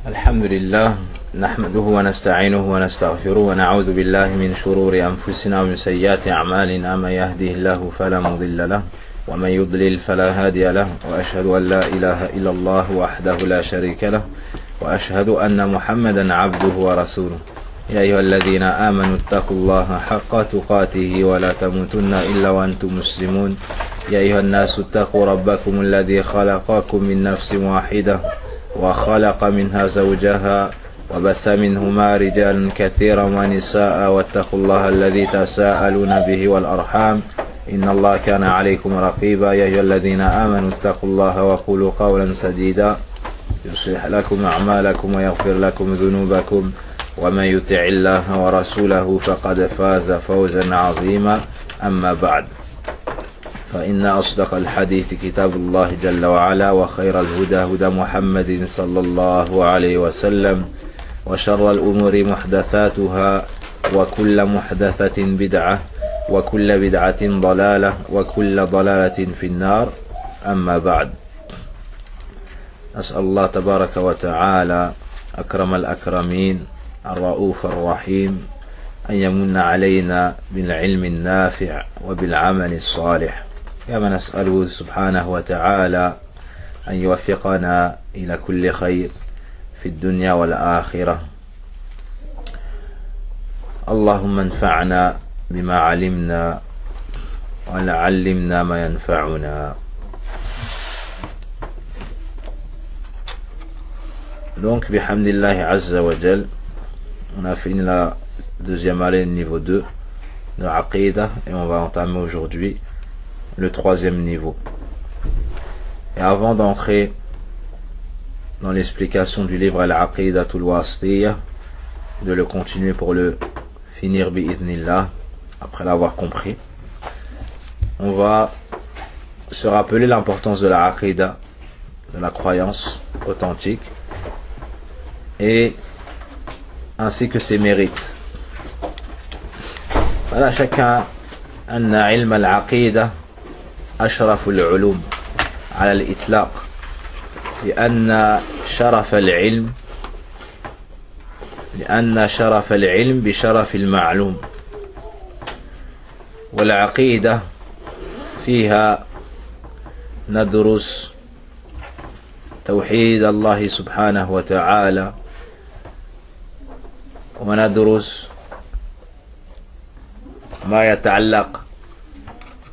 الحمد لله نحمده ونستعينه ونستغفره ونعوذ بالله من شرور أنفسنا ومن سيئات أعمالنا من يهده الله فلا مضل له ومن يضلل فلا هادي له وأشهد أن لا إله إلا الله وحده لا شريك له وأشهد أن محمدا عبده ورسوله يا أيها الذين آمنوا اتقوا الله حق تقاته ولا تموتن إلا وأنتم مسلمون يا أيها الناس اتقوا ربكم الذي خلقكم من نفس واحدة وخلق منها زوجها وبث منهما رجالا كثيرا ونساء واتقوا الله الذي تساءلون به والأرحام إن الله كان عليكم رقيبا يا أيها الذين آمنوا اتقوا الله وقولوا قولا سديدا يصلح لكم أعمالكم ويغفر لكم ذنوبكم ومن يطع الله ورسوله فقد فاز فوزا عظيما أما بعد فإن أصدق الحديث كتاب الله جل وعلا وخير الهدى هدى محمد صلى الله عليه وسلم وشر الأمور محدثاتها وكل محدثة بدعة وكل بدعة ضلالة وكل ضلالة في النار أما بعد أسأل الله تبارك وتعالى أكرم الأكرمين الرؤوف الرحيم أن يمن علينا بالعلم النافع وبالعمل الصالح كما نسأله سبحانه وتعالى أن يوفقنا إلى كل خير في الدنيا والآخرة. اللهم انفعنا بما علمنا وعلمنا ما ينفعنا. Donc, bihamdillahi azza wa jal, on a fini la deuxième année niveau 2 de Aqidah et on va entamer aujourd'hui le troisième niveau. Et avant d'entrer dans l'explication du livre Al-Aqidatul Wasitiyya, de le continuer pour le finir bi'idhnillah, après l'avoir compris, on va se rappeler l'importance de la Aqidah, de la croyance authentique, et ainsi que ses mérites. فلا شك أن علم العقيدة أشرف العلوم على الإطلاق لأن شرف العلم بشرف المعلوم والعقيدة فيها ندرس توحيد الله سبحانه وتعالى وندرس ما يتعلق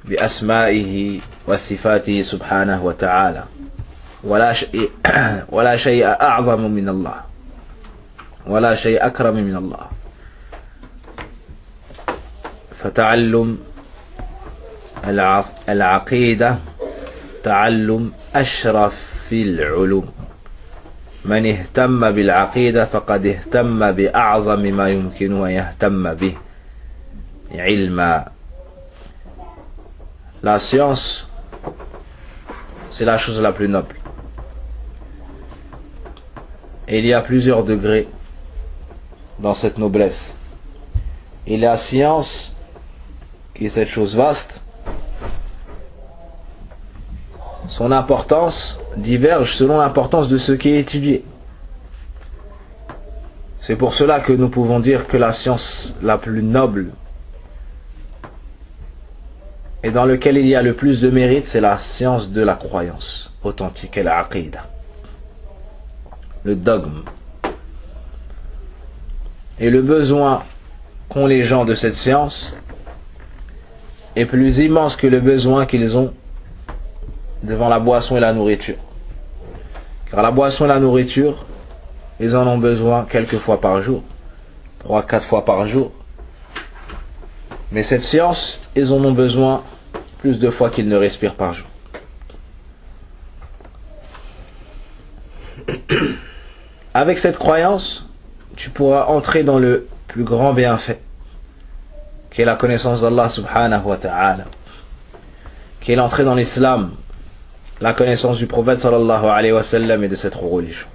بأسمائه وصفاته سبحانه وتعالى ولا شيء أعظم من الله ولا شيء أكرم من الله. فتعلم العقيدة تعلم أشرف في العلوم. من اهتم بالعقيدة فقد اهتم بأعظم ما يمكن أن يهتم به علما. La science, c'est la chose la plus noble. Et il y a plusieurs degrés dans cette noblesse. Et la science, qui est cette chose vaste, son importance diverge selon l'importance de ce qui est étudié. C'est pour cela que nous pouvons dire que la science la plus noble et dans lequel il y a le plus de mérite, c'est la science de la croyance authentique et la aqidah, le dogme. Et le besoin qu'ont les gens de cette science est plus immense que le besoin qu'ils ont devant la boisson et la nourriture. Car la boisson et la nourriture, ils en ont besoin quelques fois par jour, 3-4 fois par jour. Mais cette science, ils en ont besoin plus de fois qu'ils ne respirent par jour. Avec cette croyance, tu pourras entrer dans le plus grand bienfait, qui est la connaissance d'Allah subhanahu wa ta'ala, qui est l'entrée dans l'islam, la connaissance du prophète sallallahu alayhi wa sallam et de cette religion.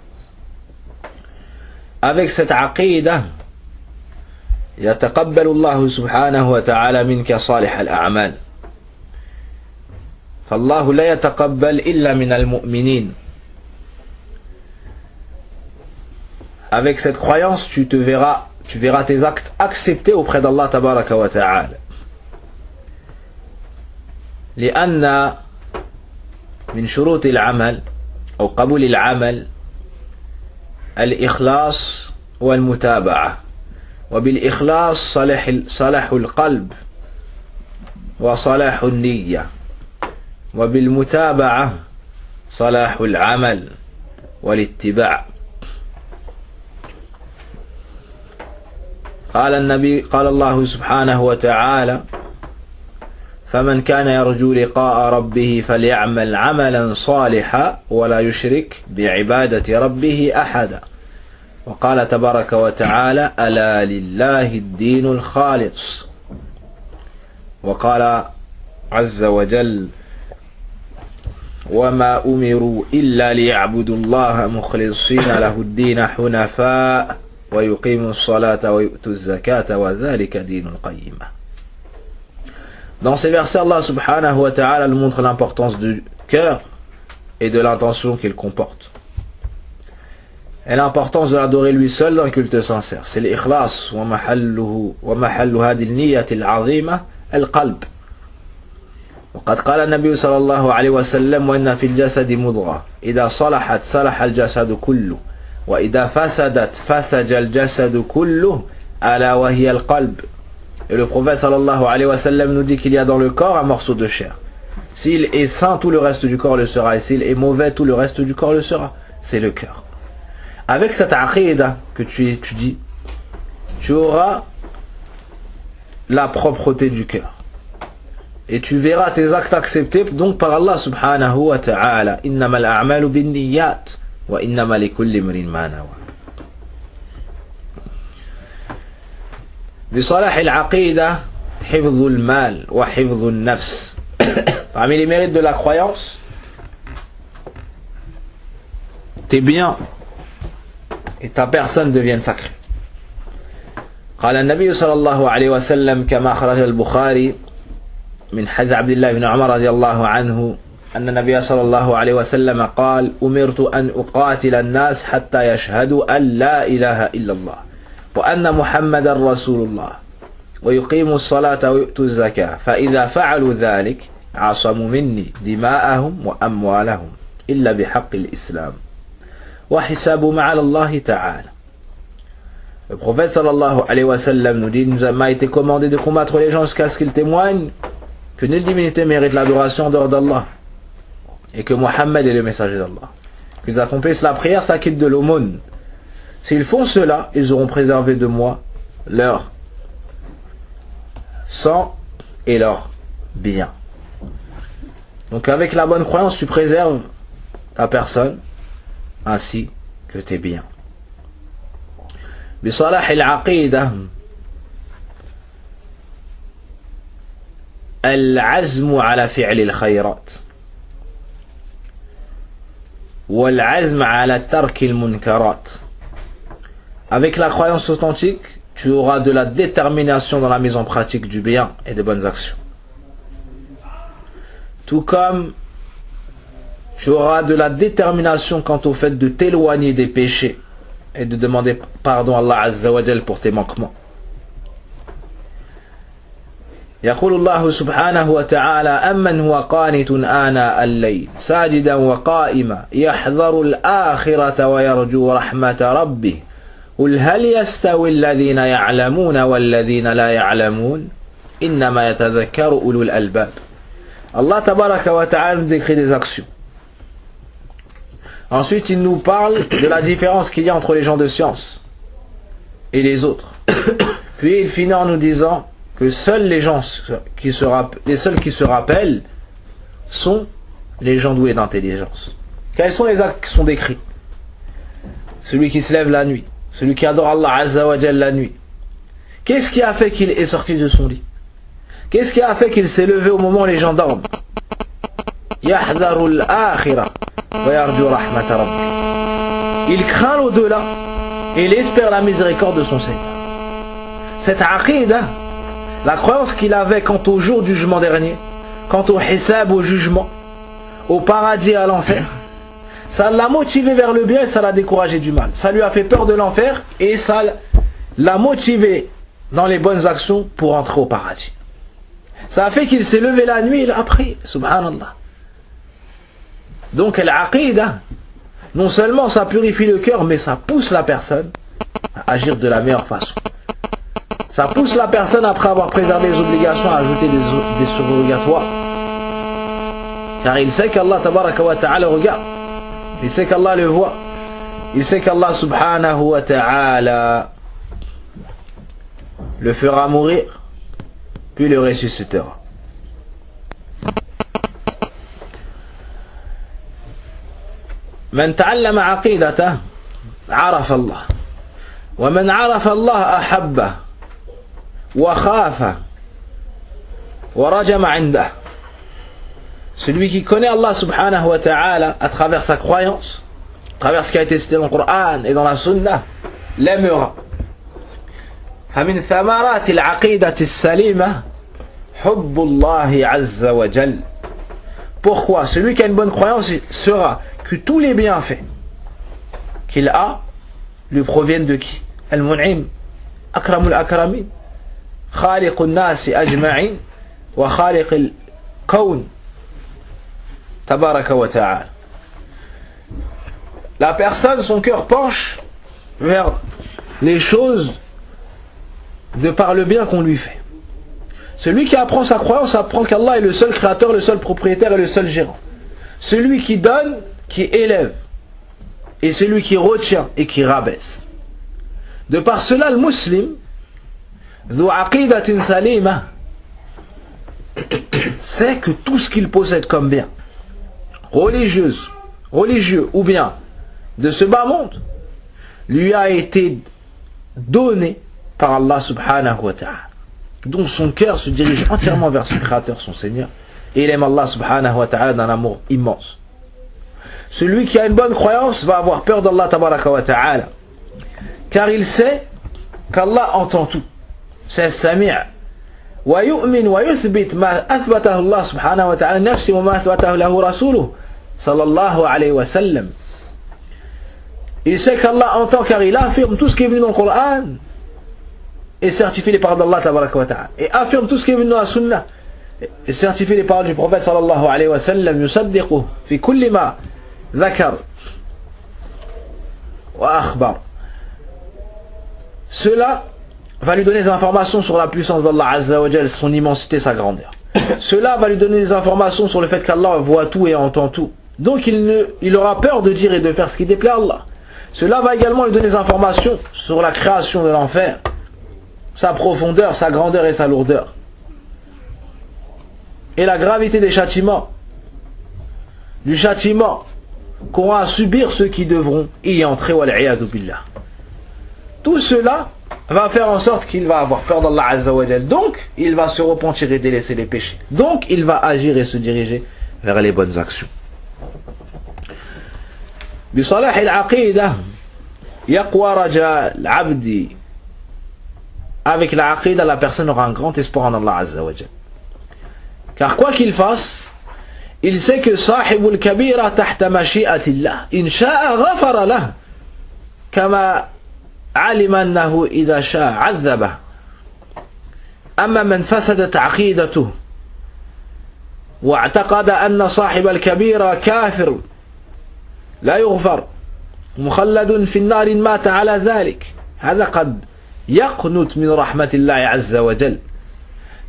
Avec cette aqidah, يتقبل الله سبحانه وتعالى منك صالح الأعمال. فالله لا يتقبل إلا من المؤمنين. avec cette croyance, tu verras tes actes acceptés auprès d'Allah tabaraka wa ta'ala. لأن من شروط العمل أو قبول العمل الإخلاص والمتابعة، وبالإخلاص صلاح القلب وصلاح النية، وبالمتابعة صلاح العمل والاتباع. قال الله سبحانه وتعالى: فمن كان يرجو لقاء ربه فليعمل عملا صالحا ولا يشرك بعبادة ربه أحدا. وقال تبارك وتعالى: ألا لله الدين الخالص. وقال عز وجل: وما أمروا إلا ليعبدوا الله مخلصين له الدين حنفاء ويقيموا الصلاة ويؤتوا الزكاة وذلك دين القيمة. Dans ces versets, Allah subhanahu wa ta'ala nous montre l'importance du cœur et de l'intention qu'il comporte. Et l'importance de l'adorer lui seul dans le culte sincère. C'est l'ikhlas, wa mahallu hadi al-niyyati al-azima al-qalb. وقد قال النبي صلى الله عليه وسلم: وإن في الجسد مضغة إذا صلحت صلح الجسد كله وإذا فسدت فسد الجسد كله ألا وهي القلب. Et le prophète sallallahu alayhi wa sallam nous dit qu'il y a dans le corps un morceau de chair. S'il est sain, tout le reste du corps le sera. Et s'il est mauvais, tout le reste du corps le sera. C'est le cœur. Avec cette aqidah que tu étudies, tu auras la propreté du cœur. Et tu verras tes actes acceptés donc par Allah subhanahu wa ta'ala. Innama al-a'malu bin niyyat wa innama li kulli imrin ma nawa. بصلاح العقيدة حفظ المال وحفظ النفس. Parmi les mérites de la croyance, tes biens et ta personne deviennent sacrés. قال النبي صلى الله عليه وسلم كما أخرج البخاري من حديث عبد الله بن عمر رضي الله عنه أن النبي صلى الله عليه وسلم قال: أمرت أن أقاتل الناس حتى يشهدوا أن لا إله إلا الله وأن محمد رسول الله ويقيموا الصلاة ويؤتوا الزكاة فإذا فعلوا ذلك عصموا مني دماءهم وأموالهم إلا بحق الإسلام وحسابهم على الله تعالى. Le prophète sallallahu alayhi wa sallam nous dit: il nous a été commandé de combattre les gens jusqu'à ce qu'ils témoignent que nulle divinité mérite l'adoration dehors d'Allah et que Mohammed est le messager d'Allah, qu'ils accomplissent la prière, s'acquittent de l'aumône. S'ils font cela, ils auront préservé de moi leur sang et leur bien. Donc avec la bonne croyance, tu préserves ta personne ainsi que tes biens. بصلاح العقيدة العزم على فعل الخيرات والعزم على ترك المنكرات. Avec la croyance authentique, tu auras de la détermination dans la mise en pratique du bien et des bonnes actions. Tout comme tu auras de la détermination quant au fait de t'éloigner des péchés et de demander pardon à Allah Azza wa Jal pour tes manquements. يقول الله سبحانه وتعالى: أمن هو قانت آناء الليل ساجدا وقائما يحذر الآخرة ويرجو رحمة ربه قل هل يستوي الذين يعلمون والذين لا يعلمون إنما يتذكر أولو الألباب. Allah tabaraka wa ta'ala nous décrit des actions. Ensuite, il nous parle de la différence qu'il y a entre les gens de science et les autres. Puis il finit en nous disant que seuls les gens qui se rappellent sont les gens doués d'intelligence. Quels sont les actes qui sont décrits? Celui qui se lève la nuit, celui qui adore Allah Azza wa Jalla la nuit. Qu'est-ce qui a fait qu'il est sorti de son lit? Qu'est-ce qui a fait qu'il s'est levé au moment où les gens dorment? يحذر الآخرة ويرجو رحمة ربه. Il craint l'au-delà et il espère la miséricorde de son Seigneur. Cette aqidah, la croyance qu'il avait quant au jour du jugement dernier, quant au hisab, au jugement, au paradis et à l'enfer, Ça l'a motivé vers le bien et ça l'a découragé du mal. Ça lui a fait peur de l'enfer et ça l'a motivé dans les bonnes actions pour entrer au paradis. Ça a fait qu'il s'est levé la nuit, il a prié, subhanallah. Donc l'aqidah, non seulement ça purifie le cœur, mais ça pousse la personne à agir de la meilleure façon. Ça pousse la personne, après avoir préservé les obligations, à ajouter des surrogatoires. Car il sait qu'Allah tabaraka wa ta'ala regarde. Il sait qu'Allah le voit. Il sait qu'Allah subhanahu wa ta'ala le fera mourir, puis le ressuscitera. من تعلم عقيدته عرف الله ومن عرف الله أحبه وخافه ورجم عنده. Celui qui connaît Allah subhanahu wa ta'ala à travers sa croyance, à travers ce qui a été cité dans le Coran et dans la Sunna, l'aimera. فمن ثمرات العقيدة السليمة حب الله عز وجل. Pourquoi? Celui qui a une bonne croyance sera que tous les bienfaits qu'il a lui proviennent de qui? Al-Mun'im, Akramul Akramin, Khaliqun Nasi Ajma'in, wa Khaliqul Kawn, Tabaraka wa Ta'ala. La personne, son cœur penche vers les choses de par le bien qu'on lui fait. Celui qui apprend sa croyance apprend qu'Allah est le seul créateur, le seul propriétaire et le seul gérant. Celui qui donne, qui élève, et celui qui retient et qui rabaisse. De par cela, le musulman, dhu aqidatin salima, sait que tout ce qu'il possède comme bien, religieux ou bien de ce bas monde, lui a été donné par Allah subhanahu wa ta'ala. Donc son cœur se dirige entièrement vers son créateur, son Seigneur, et il aime Allah subhanahu wa ta'ala d'un amour immense. Celui qui a une bonne croyance va avoir peur d'Allah tabaraka wa ta'ala, car il sait qu'Allah entend tout. C'est Sami'. Wa yu'min wa yuthbit ma athbatahu Allah subhanahu wa ta'ala nafsi wa ma athbatahu lahu rasuluh sallallahu alayhi wa sallam. Il sait qu'Allah entend car il affirme tout ce qui est venu dans le Coran et certifie les paroles d'Allah tabaraka wa ta'ala, et affirme tout ce qui est venu dans la Sunna et certifie les paroles du prophète sallallahu alayhi wa sallam. Yusaddiqu fi kulli ma dhakar wa akhbar. Cela va lui donner des informations sur la puissance d'Allah azza wa jal, son immensité, sa grandeur. Cela va lui donner des informations sur le fait qu'Allah voit tout et entend tout. Donc il aura peur de dire et de faire ce qui déplaît à Allah. Cela va également lui donner des informations sur la création de l'enfer, sa profondeur, sa grandeur et sa lourdeur, et la gravité des châtiments, du châtiment qu'auront à subir ceux qui devront y entrer, wal-'iyadu billah. Tout cela va faire en sorte qu'il va avoir peur d'Allah azza wa jal, donc il va se repentir et délaisser les péchés, donc il va agir et se diriger vers les bonnes actions. بصلاح العقيدة يقوى رجاء العبد. Avec la aqidah, la personne aura un grand espoir en Allah azza wa jal. Car quoi qu'il fasse, il sait que صاحب الكبيرة تحت مشيئة الله إن شاء غفر له كما علم أنه إذا شاء عذبه. أما من فسدت عقيدته واعتقد أن صاحب الكبيرة كافر لا يغفر مخلد في النار مات على ذلك، هذا قد يقنط من رحمة الله عز وجل.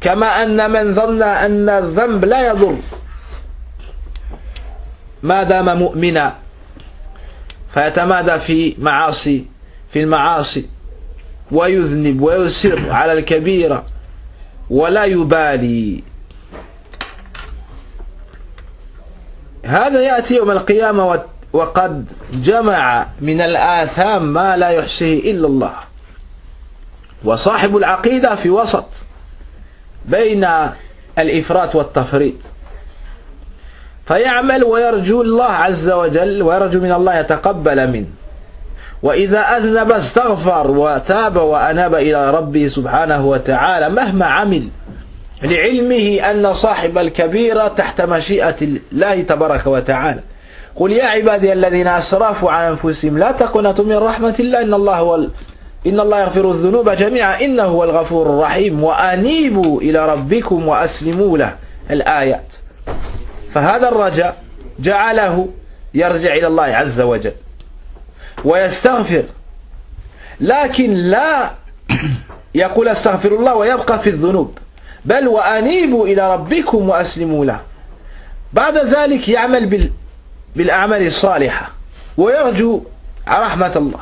كما أن من ظن أن الذنب لا يضر ما دام مؤمنا فيتمادى في المعاصي ويذنب ويصر على الكبيرة ولا يبالي. هذا يأتي يوم القيامة وقد جمع من الآثام ما لا يحصيه إلا الله. وصاحب العقيدة في وسط بين الإفراط والتفريط، فيعمل ويرجو الله عز وجل ويرجو من الله يتقبل منه، وإذا أذنب استغفر وتاب وأناب إلى ربه سبحانه وتعالى مهما عمل، لعلمه أن صاحب الكبيرة تحت مشيئة الله تبارك وتعالى، قل يا عبادي الذين أسرفوا على أنفسهم لا تقنطوا من رحمة الله إن الله يغفر الذنوب جميعا إنه هو الغفور الرحيم وأنيبوا إلى ربكم وأسلموا له الآيات. فهذا الرجاء جعله يرجع إلى الله عز وجل ويستغفر، لكن لا يقول استغفر الله ويبقى في الذنوب، بل وأنيبوا إلى ربكم وأسلموا له. بعد ذلك يعمل بالأعمال الصالحة ويرجو رحمة الله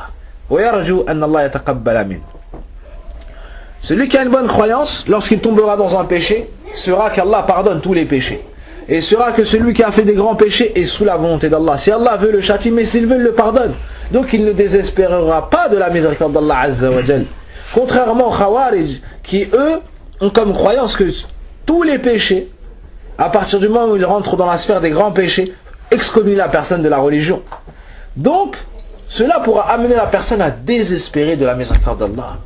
ويرجو أن الله يتقبل منه. Celui qui a une bonne croyance, lorsqu'il tombera dans un péché, sera qu'Allah pardonne tous les péchés. Et sera que celui qui a fait des grands péchés est sous la volonté d'Allah. Si Allah veut le châtie, mais s'il veut, il le pardonne. Donc il ne désespérera pas de la miséricorde d'Allah Azza wa Jal. Contrairement aux Khawarij, qui eux ont comme croyance que tous les péchés, à partir du moment où ils rentrent dans la sphère des grands péchés, excommunient la personne de la religion. Donc, cela pourra amener la personne à désespérer de la miséricorde d'Allah.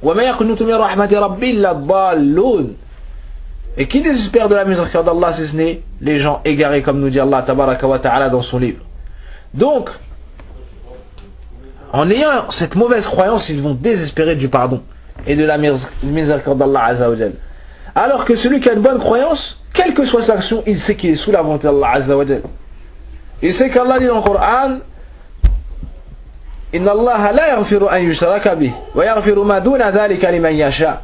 Et qui désespère de la miséricorde d'Allah si ce n'est les gens égarés, comme nous dit Allah tabaraka wa ta'ala dans son livre. Donc, en ayant cette mauvaise croyance, ils vont désespérer du pardon et de la miséricorde d'Allah Azza wa Jal. Alors que celui qui a une bonne croyance, quelle que soit sa action, il sait qu'il est sous la volonté d'Allah Azza wa Jal. Il sait qu'Allah dit dans le Coran, Inna Allah la yaghfiru an yushraka bih wa yaghfiru ma duna dhalika liman yasha.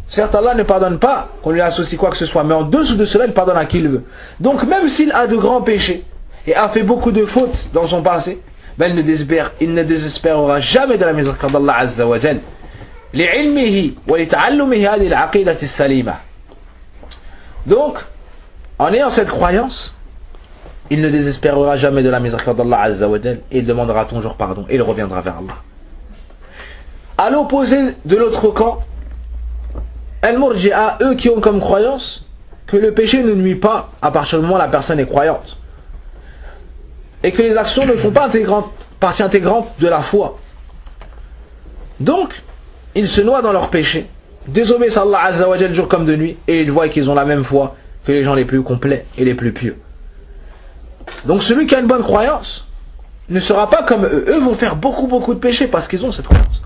Certes, Allah ne pardonne pas qu'on lui associe quoi que ce soit, mais en dessous de cela, il pardonne à qui il veut. Donc même s'il a de grands péchés et a fait beaucoup de fautes dans son passé, ben il ne désespérera jamais de la miséricorde d'Allah Azza wa Jal. لعلمه ولتعلمه هذه العقيدة السليمة. Donc, en ayant cette croyance, il ne désespérera jamais de la miséricorde d'Allah Azza wa Jal et il demandera toujours pardon et il reviendra vers Allah. À l'opposé de l'autre camp, Al-Murji'a, eux qui ont comme croyance que le péché ne nuit pas à partir du moment où la personne est croyante et que les actions ne font pas partie intégrante de la foi. Donc, ils se noient dans leur péché, désobéissent à Allah Azza wa Jal jour comme de nuit, et ils voient qu'ils ont la même foi que les gens les plus complets et les plus pieux. Donc celui qui a une bonne croyance ne sera pas comme eux. Eux vont faire beaucoup de péchés parce qu'ils ont cette croyance.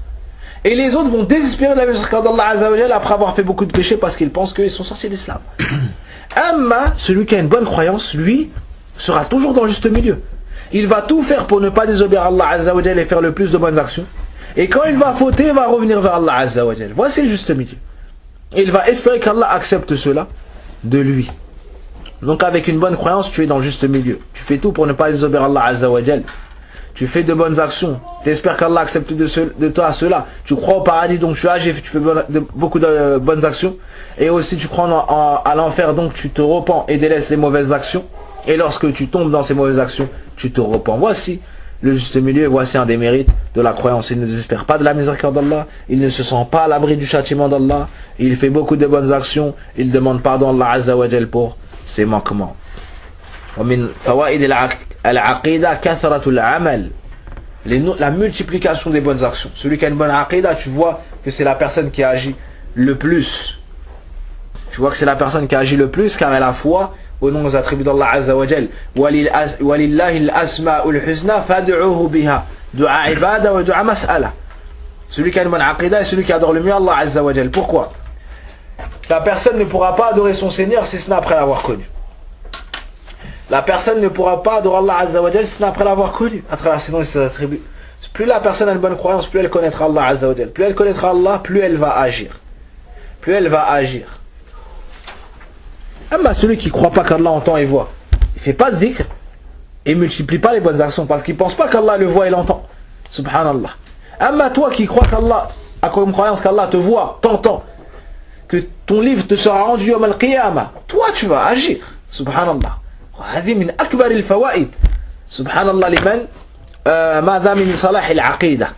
Et les autres vont désespérer de la miséricorde d'Allah Azza wa Jal après avoir fait beaucoup de péchés parce qu'ils pensent qu'ils sont sortis d'islam. Amma, celui qui a une bonne croyance, lui, sera toujours dans le juste milieu. Il va tout faire pour ne pas désobéir à Allah Azza wa Jal et faire le plus de bonnes actions. Et quand il va fauter, il va revenir vers Allah Azza wa Jal. Voici le juste milieu. Et il va espérer qu'Allah accepte cela de lui. Donc avec une bonne croyance, tu es dans le juste milieu. Tu fais tout pour ne pas désobéir à Allah Azza wa Jal. Tu fais de bonnes actions. Tu espères qu'Allah accepte de toi cela. Tu crois au paradis, donc tu agis, tu fais beaucoup de bonnes actions. Et aussi tu crois à l'enfer, donc tu te repens et délaisses les mauvaises actions. Et lorsque tu tombes dans ces mauvaises actions, tu te repens. Voici le juste milieu, voici un des mérites de la croyance. Il ne désespère pas de la miséricorde d'Allah, il ne se sent pas à l'abri du châtiment d'Allah, il fait beaucoup de bonnes actions, il demande pardon à Allah Azza wa Jal pour ses manquements. La multiplication des bonnes actions. Celui qui a une bonne aqidah, tu vois que c'est la personne qui agit le plus. Tu vois que c'est la personne qui agit le plus car elle a foi au nom des attributs d'Allah Azza wa Jal. Walillahi al-asma'ul husna fad'uhu biha. Dua ibada wa dua mas'ala. Celui qui a une bonne aqidah est celui qui adore le mieux Allah Azza wa Jal. Pourquoi? La personne ne pourra pas adorer son Seigneur si ce n'est après l'avoir connu. La personne ne pourra pas adorer Allah Azza wa Jal si ce n'est après l'avoir connu, à travers ses noms et ses attributs. Plus la personne a une bonne croyance, plus elle connaîtra Allah Azza wa Jal. Plus elle connaîtra Allah, plus elle va agir. Plus elle va agir. Amma celui qui ne croit pas qu'Allah entend et voit, il ne fait pas de dhikr et ne multiplie pas les bonnes actions parce qu'il ne pense pas qu'Allah le voit et l'entend. Subhanallah. Amma toi qui crois qu'Allah a comme croyance qu'Allah te voit, t'entend, que ton livre te sera rendu yawm al-qiyamah, toi tu vas agir. Subhanallah. هذه من أكبر الفوائد سبحان الله لمن ماذا من صلاح العقيدة.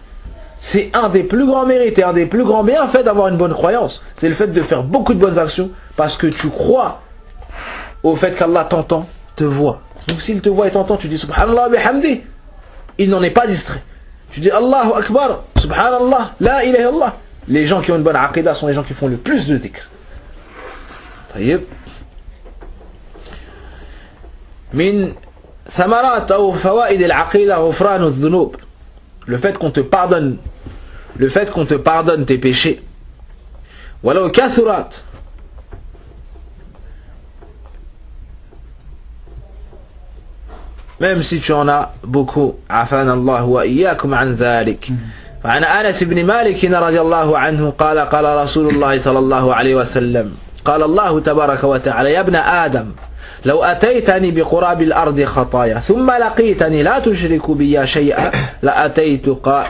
C'est un des plus grands mérites et un des plus grands bienfaits d'avoir une bonne croyance. C'est le fait de faire beaucoup de bonnes actions parce que tu crois au fait qu'Allah t'entend, te voit. Donc s'il te voit et t'entend, tu dis Subhanallah bihamdi, il n'en est pas distrait. Tu dis Allahu Akbar, Subhanallah, la ilaha illallah. Les gens qui ont une bonne aqidah sont les gens qui font le plus de dhikr. طيب. من ثمرات أو فوائد العقيدة غفران الذنوب. Le fait qu'on te pardonne, tes péchés. ولو كثرت. Même si tu en as beaucoup. عافانا الله وإياكم عن ذلك. وعن أنس بن مالك رضي الله عنه قال قال رسول الله صلى الله عليه وسلم قال الله تبارك وتعالى يا ابن آدم لو أتيتني بقراب الأرض خطايا ثم لقيتني لا تشرك بي شيئا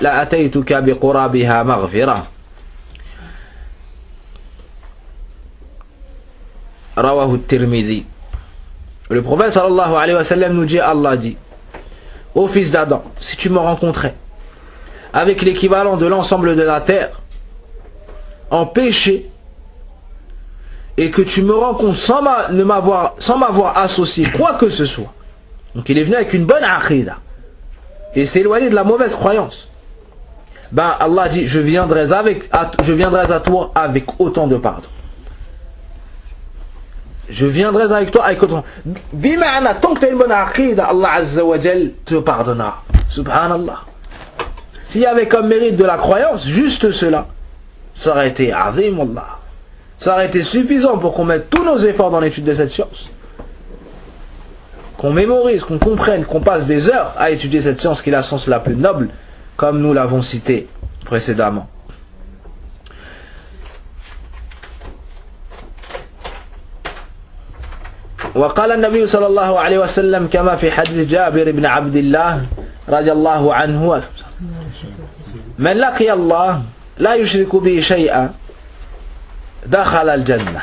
لأتيتك بقرابها مغفرة. رواه الترمذي. Le prophète sallallahu alayhi wa sallam nous dit, Allah dit, ô fils d'Adam, si tu me rencontrais avec l'équivalent de l'ensemble de la terre en péché et que tu me rencontres sans m'avoir associé quoi que ce soit, donc il est venu avec une bonne aqidah et s'est éloigné de la mauvaise croyance, ben Allah dit je viendrai à toi avec autant de pardon. Je viendrai avec toi avec autant. Bima'ana, tant que tu as une bonne aqidah, Allah Azza wa Jal te pardonnera. Subhanallah. S'il y avait comme mérite de la croyance, juste cela, ça aurait été azim, Allah. Ça aurait été suffisant pour qu'on mette tous nos efforts dans l'étude de cette science. Qu'on mémorise, qu'on comprenne, qu'on passe des heures à étudier cette science qui est la science la plus noble, comme nous l'avons cité précédemment. وقال النبي صلى الله عليه وسلم كما في حديث جابر بن عبد الله رضي الله عنه من لقي الله لا يشرك به شيئا دخل الجنة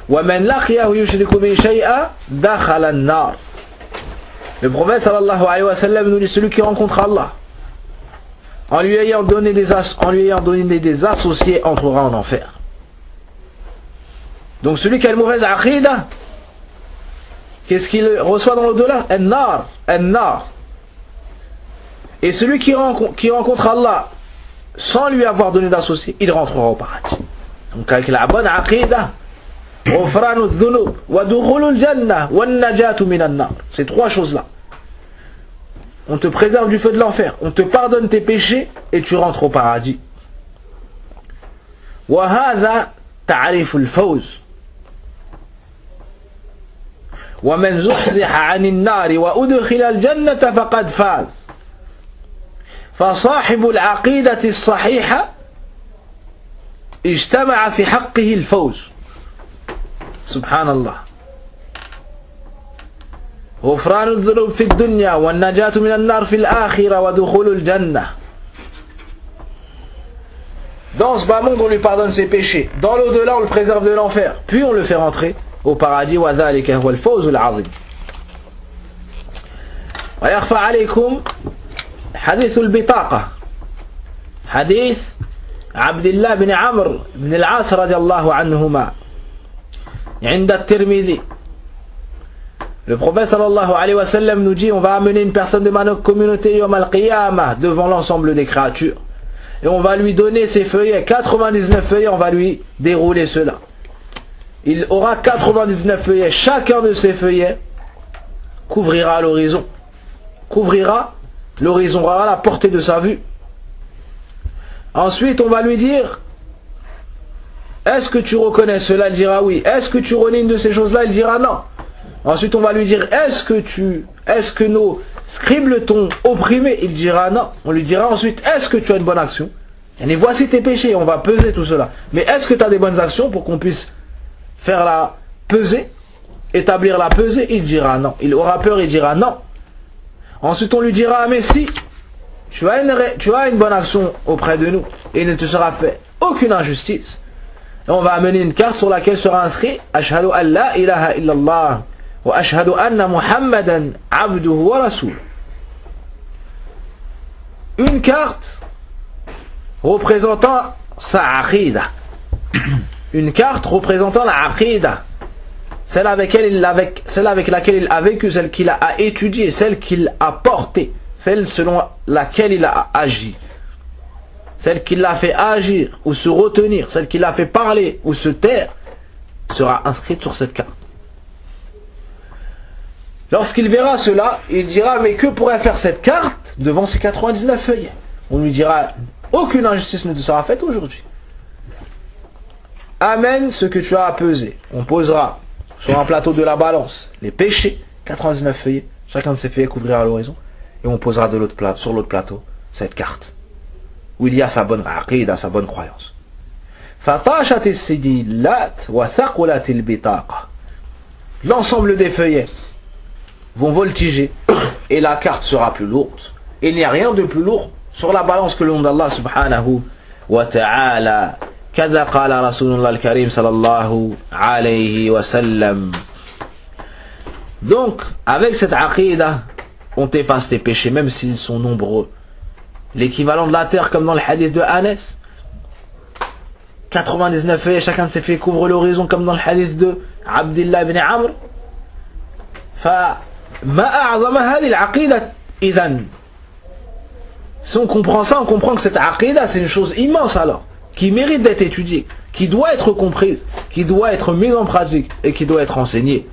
ومن لقيه يشرك به شيئا دخل النار. Le prophète sallallahu alayhi wa sallam nous dit celui qui rencontre Allah en lui ayant donné des associés entrera en enfer. Donc celui qui a une mauvaise aqidah, qu'est-ce qu'il reçoit dans l'au-delà? An-nar. Et celui qui rencontre Allah sans lui avoir donné d'associé, il rentrera au paradis. Donc avec la bonne aqidah, ghufranu dhunub wa dukhulul jannah wa najatu minan nar. Ces trois choses-là. On te préserve du feu de l'enfer, on te pardonne tes péchés et tu rentres au paradis. Wa hadha ta'riful fawz. ومن زحزح عن النار وأدخل الجنة فقد فاز. فصاحب العقيدة الصحيحة اجتمع في حقه الفوز. سبحان الله. غفران الذنوب في الدنيا والنجاة من النار في الآخرة ودخول الجنة. Dans ce bas monde on lui pardonne ses péchés, dans l'au-delà on le préserve de l'enfer, puis on le fait rentrer au paradis. وذلك هو الفوز العظيم. ويخفى عليكم حديث البطاقة، حديث عبد الله بن عمرو بن العاص رضي الله عنهما عند الترمذي. Le prophète sallallahu alayhi wa sallam nous dit on va amener une personne de ma communauté yawm al-qiyamah devant l'ensemble des créatures et on va lui donner ses feuillets, 99 feuillets, on va lui dérouler cela. Il aura 99 feuillets, chacun de ces feuillets couvrira l'horizon, aura la portée de sa vue. Ensuite on va lui dire est-ce que tu reconnais cela? Il dira oui. Est-ce que tu renies une de ces choses-là? Il dira non. Ensuite on va lui dire est-ce que nos scribes t'ont opprimé? Il dira non. On lui dira ensuite est-ce que tu as une bonne action? Et voici tes péchés, on va peser tout cela. Mais est-ce que tu as des bonnes actions pour qu'on puisse faire la pesée, établir la pesée? Il dira non. Il aura peur, il dira non. Ensuite on lui dira mais si tu as une bonne action auprès de nous et il ne te sera fait aucune injustice, et on va amener une carte sur laquelle sera inscrit Ashhadu an la ilaha illallah wa ashhadu anna Muhammadan abduhu wa rasul. Une carte représentant sa aqidah. Une carte représentant la aqidah, celle avec laquelle il a vécu, celle qu'il a étudiée, celle qu'il a portée, celle selon laquelle il a agi, celle qui l'a fait agir ou se retenir, celle qui l'a fait parler ou se taire, sera inscrite sur cette carte. Lorsqu'il verra cela, il dira, mais que pourrait faire cette carte devant ces 99 feuillets? On lui dira, aucune injustice ne te sera faite aujourd'hui. Amène ce que tu as à peser. On posera sur un plateau de la balance les péchés, 99 feuillets, chacun de ces feuillets couvrira l'horizon, et on posera sur l'autre plateau cette carte, où il y a sa bonne aqida, sa bonne croyance. L'ensemble des feuillets vont voltiger et la carte sera plus lourde. Il n'y a rien de plus lourd sur la balance que le nom d'Allah subhanahu wa ta'ala. Kada qala Rasulullah al-Karim sallallahu alayhi wa sallam. Donc, avec cette aqidah, on t'efface tes péchés, même s'ils sont nombreux. L'équivalent de la terre, comme dans le hadith de Anas. 99 feuillets, chacun de ces feuillets couvre l'horizon, comme dans le hadith de Abdullah ibn Amr. Si on comprend ça, on comprend que cette aqidah, c'est une chose immense alors, qui mérite d'être étudiée, qui doit être comprise, qui doit être mise en pratique et qui doit être enseignée.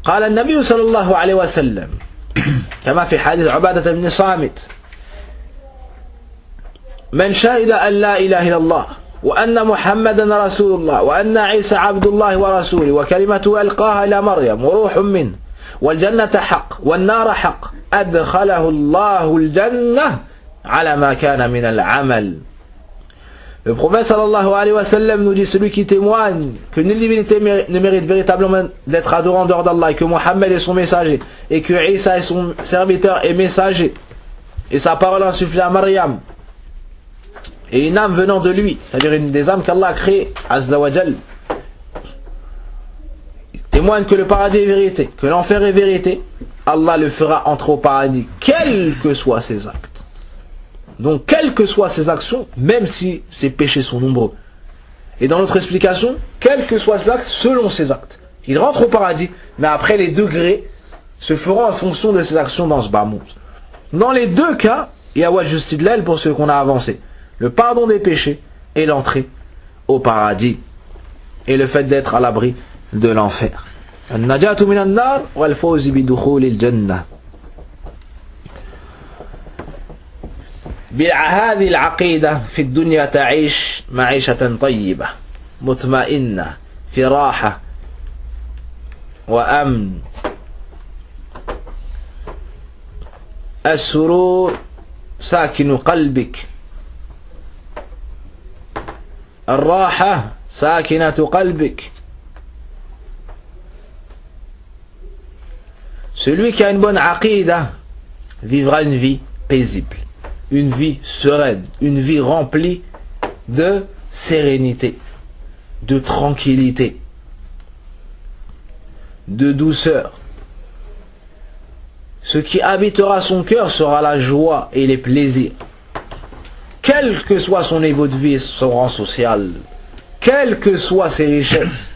قال النبي صلى الله عليه وسلم كما في حديث عبادة بن صامت من شهد أن لا إله إلا الله وأن محمدا رسول الله وأن عيسى عبد الله ورسوله وكلمته ألقاها إلى مريم وروح منه والجنة حق والنار حق أدخله الله الجنة على ما كان من العمل. Le prophète sallallahu alayhi wa sallam nous dit, celui qui témoigne que nulle divinité ne mérite véritablement d'être adoré en dehors d'Allah, et que Mohammed est son messager, et que Isa est son serviteur et messager, et sa parole insufflée à Maryam, et une âme venant de lui, c'est-à-dire une des âmes qu'Allah a créées, Azza wa Jal, témoigne que le paradis est vérité, que l'enfer est vérité, Allah le fera entrer au paradis, quels que soient ses actes. Donc, quelles que soient ses actions, même si ses péchés sont nombreux. Et dans notre explication, quels que soient ses actes, selon ses actes. Il rentre au paradis, mais après les degrés se feront en fonction de ses actions dans ce bas monde. Dans les deux cas, il y a wajh istidlal pour ceux qu'on a avancé. Le pardon des péchés et l'entrée au paradis. Et le fait d'être à l'abri de l'enfer. An-najatu min an-nar wal fawz bi dukhul al-jannah. بهذه العقيدة في الدنيا تعيش معيشة طيبة مطمئنة في راحة وأمن. السرور ساكن قلبك، الراحة ساكنة قلبك. Celui qui a une bonne aqidah vivra une vie paisible, une vie sereine, une vie remplie de sérénité, de tranquillité, de douceur. Ce qui habitera son cœur sera la joie et les plaisirs. Quel que soit son niveau de vie et son rang social, quelles que soient ses richesses,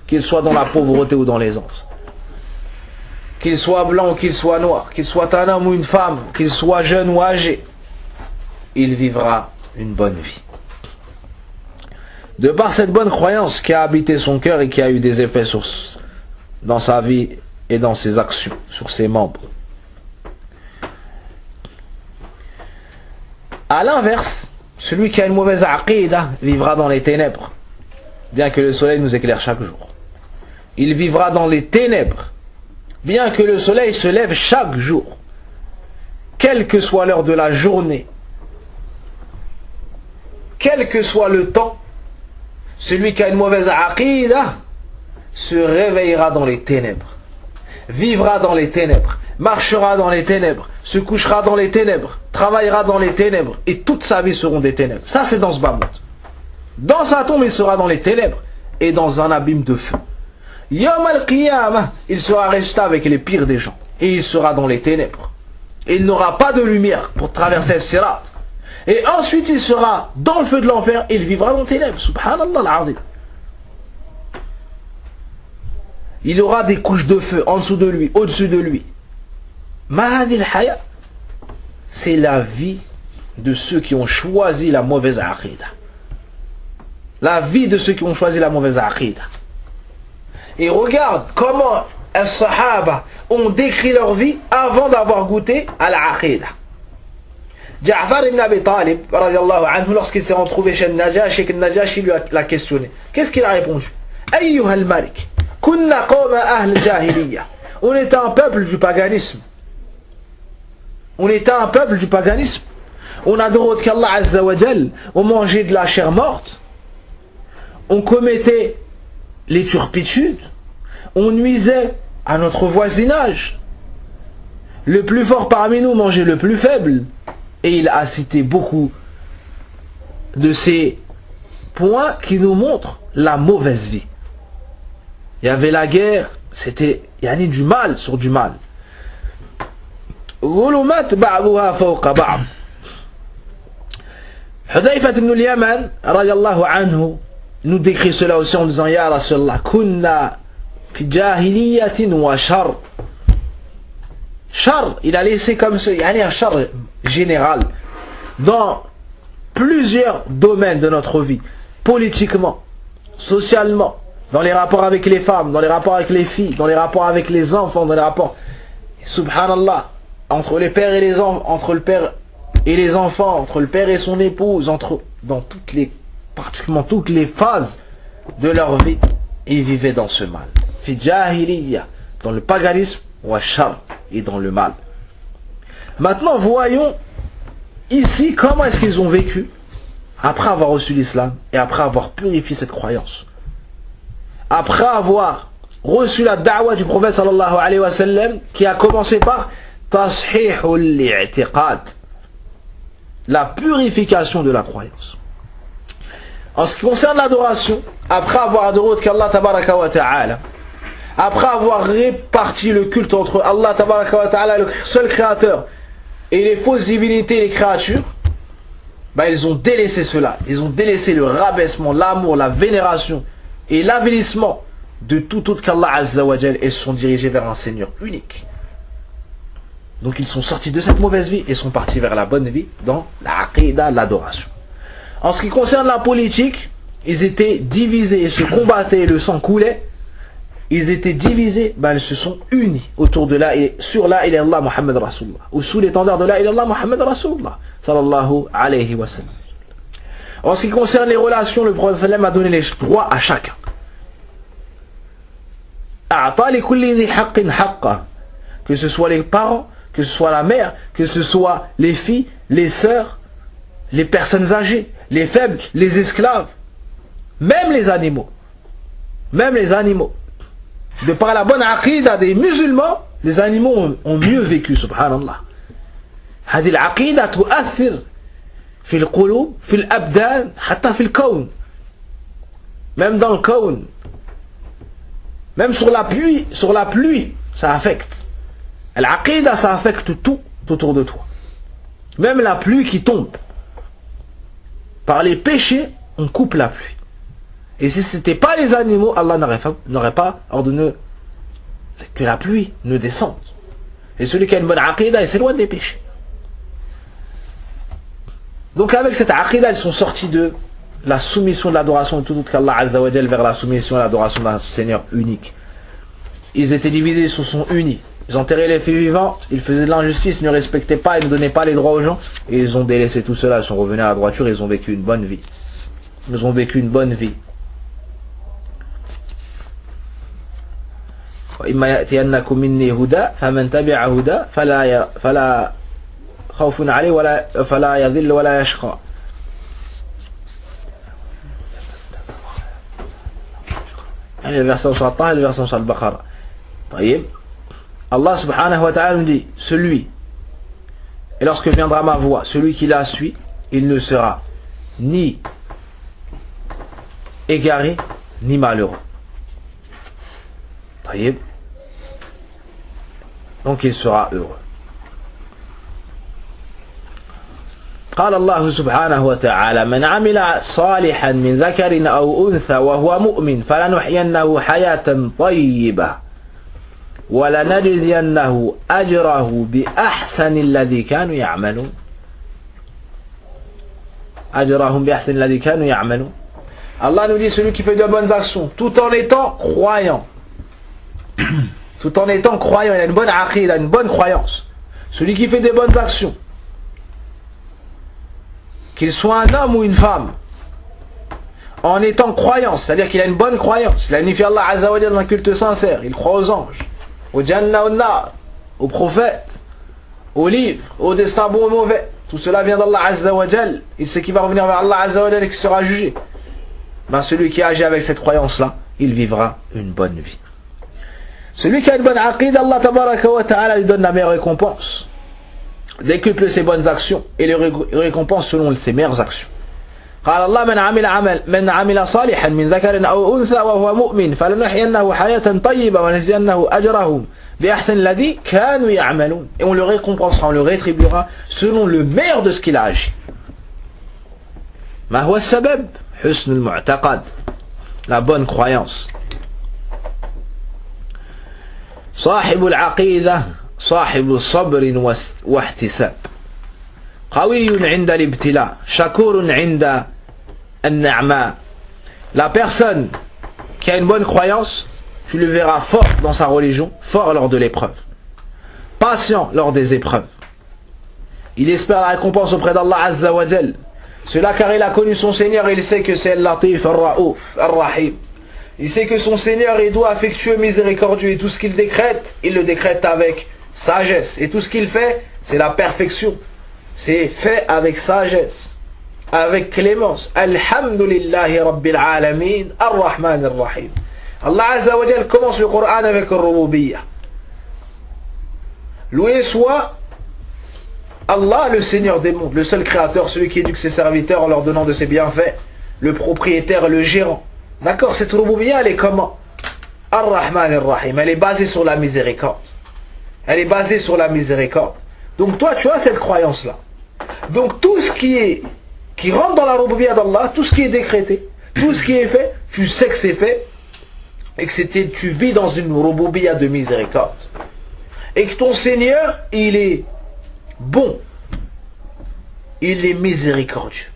qu'il soit dans la pauvreté ou dans l'aisance, qu'il soit blanc ou qu'il soit noir, qu'il soit un homme ou une femme, qu'il soit jeune ou âgé, il vivra une bonne vie. De par cette bonne croyance qui a habité son cœur et qui a eu des effets dans sa vie et dans ses actions, sur ses membres. A l'inverse, celui qui a une mauvaise aqidah vivra dans les ténèbres, bien que le soleil nous éclaire chaque jour. Il vivra dans les ténèbres, bien que le soleil se lève chaque jour. Quelle que soit l'heure de la journée, quel que soit le temps, celui qui a une mauvaise aqidah se réveillera dans les ténèbres, vivra dans les ténèbres, marchera dans les ténèbres, se couchera dans les ténèbres, travaillera dans les ténèbres, et toute sa vie seront des ténèbres. Ça, c'est dans ce bas monde. Dans sa tombe, il sera dans les ténèbres et dans un abîme de feu. Yawm al-Qiyamah, il sera resté avec les pires des gens, et il sera dans les ténèbres. Il n'aura pas de lumière pour traverser le sirat. Et ensuite, il sera dans le feu de l'enfer, il vivra dans les ténèbres. Subhanallah al-Azim. Il aura des couches de feu en dessous de lui, au-dessus de lui. Mahadil haya, c'est la vie de ceux qui ont choisi la mauvaise aqidah. La vie de ceux qui ont choisi la mauvaise aqidah. Et regarde comment les Sahaba ont décrit leur vie avant d'avoir goûté à l'Aqidah. Ja'far ibn Abi Talib, lorsqu'il s'est retrouvé chez Najash et que Najash lui l'a questionné, qu'est-ce qu'il a répondu? Ayyuha al-Malik, kunna qawma ahl jahiliya. On était un peuple du paganisme. On était un peuple du paganisme. On adorait qu'Allah Azza wa Jal, on mangeait de la chair morte, on commettait les turpitudes, on nuisait à notre voisinage. Le plus fort parmi nous mangeait le plus faible. Et il a cité beaucoup de ces points qui nous montrent la mauvaise vie. Il y avait la guerre, c'était du mal sur du mal. ظلمات بعضها فوق بعض. Hudayfa ibn al-Yaman radiyallahu anhu nous décrit cela aussi en disant Ya Rasulallah, kunna fi jahiliyatin wa shar. Char, il a laissé comme ça, il y a un char général dans plusieurs domaines de notre vie, politiquement, socialement, dans les rapports avec les femmes, dans les rapports avec les filles, dans les rapports avec les enfants, dans les rapports, subhanallah, entre les pères et les enfants, entre le père et les enfants, entre le père et son épouse, dans pratiquement toutes les phases de leur vie, ils vivaient dans ce mal. Fi jahiliya, dans le paganisme, wa shar, et dans le mal. Maintenant, voyons ici comment est-ce qu'ils ont vécu après avoir reçu l'islam et après avoir purifié cette croyance. Après avoir reçu la da'wa du prophète sallallahu alayhi wa sallam qui a commencé par tashihul li'tiqad, la purification de la croyance. En ce qui concerne l'adoration, après avoir adoré qu'Allah tabaraka wa ta'ala, après avoir réparti le culte entre Allah tabaraka wa ta'ala, le seul créateur, et les fausses divinités et les créatures, ils ont délaissé cela. Ils ont délaissé le rabaissement, l'amour, la vénération et l'avilissement de tout autre qu'Allah Azza wa Jal et se sont dirigés vers un Seigneur unique. Donc ils sont sortis de cette mauvaise vie et sont partis vers la bonne vie dans la aqidah, l'adoration. En ce qui concerne la politique, ils étaient divisés et se combattaient et le sang coulait. Ils étaient divisés, ils se sont unis autour de sur la ilaha illallah Muhammad Rasulullah, ou sous l'étendard de la ilaha illallah Muhammad Rasulullah sallallahu alayhi wa sallam. En ce qui concerne les relations, le prophète sallam a donné les droits à chacun. Que ce soit les parents, que ce soit la mère, que ce soit les filles, les sœurs, les personnes âgées, les faibles, les esclaves, même les animaux. Même les animaux. De par la bonne aqidah des musulmans, les animaux ont mieux vécu, subhanallah. هذه العقيدة تؤثر في القلوب في الأبدان حتى في الكون. Même dans le kawn. Même sur la pluie, ça affecte. L'aqida, ça affecte tout autour de toi. Même la pluie qui tombe. Par les péchés, on coupe la pluie. Et si ce n'était pas les animaux, Allah n'aurait pas ordonné que la pluie ne descende. Et celui qui a une bonne aqidah, il s'éloigne des péchés. Donc avec cette aqidah, ils sont sortis de la soumission de l'adoration de tout autre qu'Allah Azza wa Jal vers la soumission et l'adoration d'un Seigneur unique. Ils étaient divisés, ils se sont unis. Ils enterraient les filles vivantes, ils faisaient de l'injustice, ils ne respectaient pas, ils ne donnaient pas les droits aux gens. Et ils ont délaissé tout cela, ils sont revenus à la droiture, ils ont vécu une bonne vie. Ils ont vécu une bonne vie. وإما يأتينكم مني هدى فمن تبع هدى فلا خوف عليه فلا يضل ولا يشقى. يعني الversion sur Taha et le version sur Al-Baqarah. طيب. Allah subhanahu wa ta'ala nous dit, celui, et lorsque viendra ma voix, celui qui la suit, il ne sera ni égaré, ni malheureux. طيب. Donc il sera heureux. قال الله سبحانه وتعالى من عمل صالحا من ذكر أو أنثى وهو مؤمن فلنحيينه حياة طيبة وَلَنَجْزِيَنَّهُ أَجْرَهُ بِأَحْسَنِ الَّذِي كَانُوا يَعْمَلُونَ. أَجْرَهُمْ بِأَحْسَنِ الَّذِي كَانُوا يَعْمَلُونَ. Allah nous dit celui qui fait de bonnes actions tout en étant croyant. tout en étant croyant, il a une bonne aqid, il a une bonne croyance. Celui qui fait des bonnes actions, qu'il soit un homme ou une femme, en étant croyant, c'est-à-dire qu'il a une bonne croyance, il a unifié Allah Azza wa Jalla dans un culte sincère, il croit aux anges, au Jannah, au Nar, aux prophètes, aux livres, au destin bon ou mauvais. Tout cela vient d'Allah Azza wa Jalla. Il sait qu'il va revenir vers Allah Azza wa Jalla et qu'il sera jugé. Ben, celui qui agit avec cette croyance-là, il vivra une bonne vie. Celui qui a une bonne aqid, Allah Tabaraka wa Ta'ala lui donne la meilleure récompense. Décuple ses bonnes actions et les récompense selon ses meilleures actions. قال الله من عمل صالحا من ذكر أو أنثى وهو مؤمن فلنحيينه حياة طيبة ونجزينه أجرهم بأحسن الذي كانوا يعملون. Et on le récompensera, on le rétribuera selon le meilleur de ce qu'il a agi. ما هو السبب؟ حسن المعتقد, la bonne croyance. صاحب العقيدة صاحب صبر واحتساب, قوي عند الابتلاء شكور عند النعماء. La personne qui a une bonne croyance, tu le verras fort dans sa religion, fort lors de l'épreuve, patient lors des épreuves. Il espère la récompense auprès d'Allah Azza wa Jal. Cela car il a connu son Seigneur et il sait que c'est Al-Latif, Al-Ra'ouf, Al-Rahim. Il sait que son Seigneur est doux, affectueux, miséricordieux, et tout ce qu'il décrète, il le décrète avec sagesse. Et tout ce qu'il fait, c'est la perfection. C'est fait avec sagesse, avec clémence. Alhamdulillahi Rabbil Alamin, Ar-Rahman Ar-Rahim. Allah Azza wa Jal commence le Coran avec Ar-Rububiyyah. Loué soit Allah, le Seigneur des mondes, le seul créateur, celui qui éduque ses serviteurs en leur donnant de ses bienfaits, le propriétaire, le gérant. D'accord, cette Rububiyyah, elle est comment? Ar-Rahman Ar-Rahim, elle est basée sur la miséricorde. Elle est basée sur la miséricorde. Donc toi, tu as cette croyance-là. Donc tout ce qui rentre dans la Rububiyyah d'Allah, tout ce qui est décrété, tout ce qui est fait, tu sais que c'est fait, et que tu vis dans une Rububiyyah de miséricorde. Et que ton Seigneur, il est bon. Il est miséricordieux.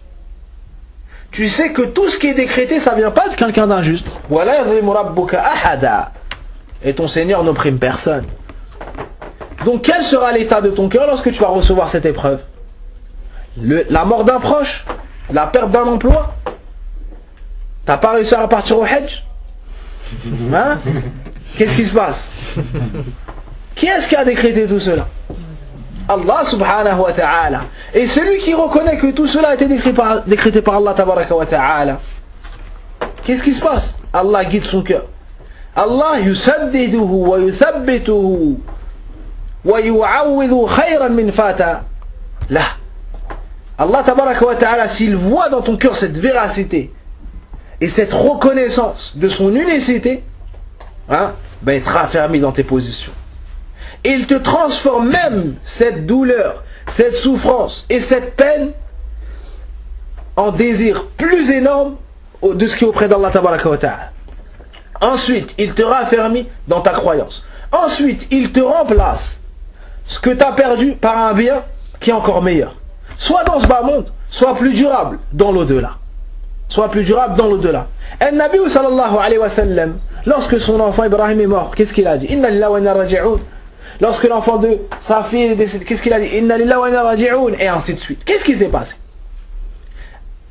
Tu sais que tout ce qui est décrété, ça ne vient pas de quelqu'un d'injuste. Et ton Seigneur n'opprime personne. Donc quel sera l'état de ton cœur lorsque tu vas recevoir cette épreuve? La mort d'un proche? La perte d'un emploi? T'as pas réussi à repartir au Hajj? Hein? Qu'est-ce qui se passe? Qui est-ce qui a décrété tout cela? Allah subhanahu wa ta'ala. Et celui qui reconnaît que tout cela a été décrété par Allah tabaraka wa ta'ala, qu'est-ce qui se passe? Allah guide son cœur. Allah yusaddiduhu wa yuthabbituhu wa yu'awwidhu khayran min fata lah. Allah tabaraka wa ta'ala, s'il voit dans ton cœur cette véracité et cette reconnaissance de son unicité, hein, ben il te raffermit dans tes positions. Et il te transforme même cette douleur, cette souffrance et cette peine en désir plus énorme de ce qui est auprès d'Allah tabaraka wa ta'ala. Ensuite, il te raffermit dans ta croyance. Ensuite, il te remplace ce que tu as perdu par un bien qui est encore meilleur. Soit dans ce bas monde, soit plus durable dans l'au-delà. Soit plus durable dans l'au-delà. Et le Nabi sallallahu alayhi wa sallam, lorsque son enfant Ibrahim est mort, qu'est-ce qu'il a dit? Inna lillahi wa inna raji'un. Lorsque l'enfant de sa fille est décédé, qu'est-ce qu'il a dit? Inna lillahi wa inna raji'un. Et ainsi de suite. Qu'est-ce qui s'est passé?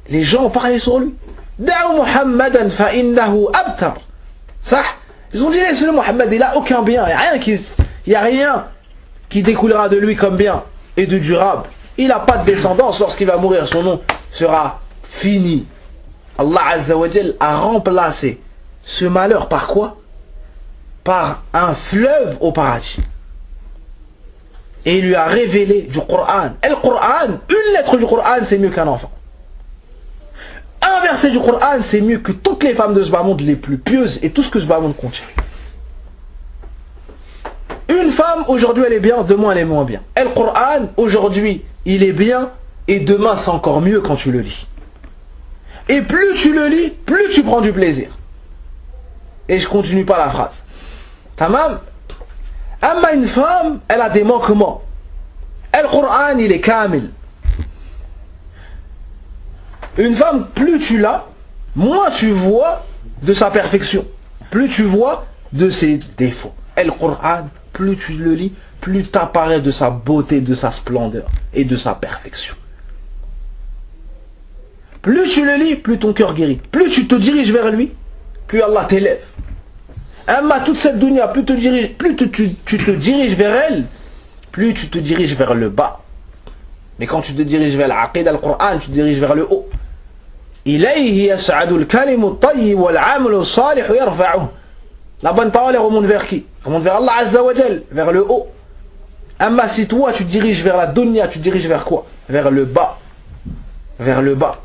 Les gens ont parlé sur lui. Da'u Muhammadan fa innahu abtar. Ça, ils ont dit, laissez-le Muhammad, il n'a aucun bien. Il n'y a rien qui découlera de lui comme bien et de durable. Il n'a pas de descendance. Lorsqu'il va mourir, son nom sera fini. Allah Azza wa Jal a remplacé ce malheur par quoi? Par un fleuve au paradis. Et il lui a révélé du Coran. Et le Coran, une lettre du Coran, c'est mieux qu'un enfant. Un verset du Coran, c'est mieux que toutes les femmes de ce bas monde les plus pieuses et tout ce que ce bas monde contient. Une femme, aujourd'hui elle est bien, demain elle est moins bien. Et le Coran, aujourd'hui, il est bien et demain c'est encore mieux quand tu le lis. Et plus tu le lis, plus tu prends du plaisir. Et je continue pas la phrase. Tamam. Amma une femme, elle a des manquements. Et le Coran, il est kamil. Une femme, plus tu l'as, moins tu vois de sa perfection. Plus tu vois de ses défauts. Et le Coran, plus tu le lis, plus t'apparaît de sa beauté, de sa splendeur et de sa perfection. Plus tu le lis, plus ton cœur guérit. Plus tu te diriges vers lui, plus Allah t'élève. Amma, toute cette dunya, plus tu te diriges vers elle, plus tu te diriges vers le bas. Mais quand tu te diriges vers l'aqid al-Qur'an, tu te diriges vers le haut. Ilayhi yas'adu al-kalimu at-tayyib wal-'amalu as-salih yarfa'uhu. La bonne parole elle remonte vers qui? Elle remonte vers Allah Azza wa Jal, vers le haut. Amma si toi tu te diriges vers la dunya, tu te diriges vers quoi? Vers le bas. Vers le bas.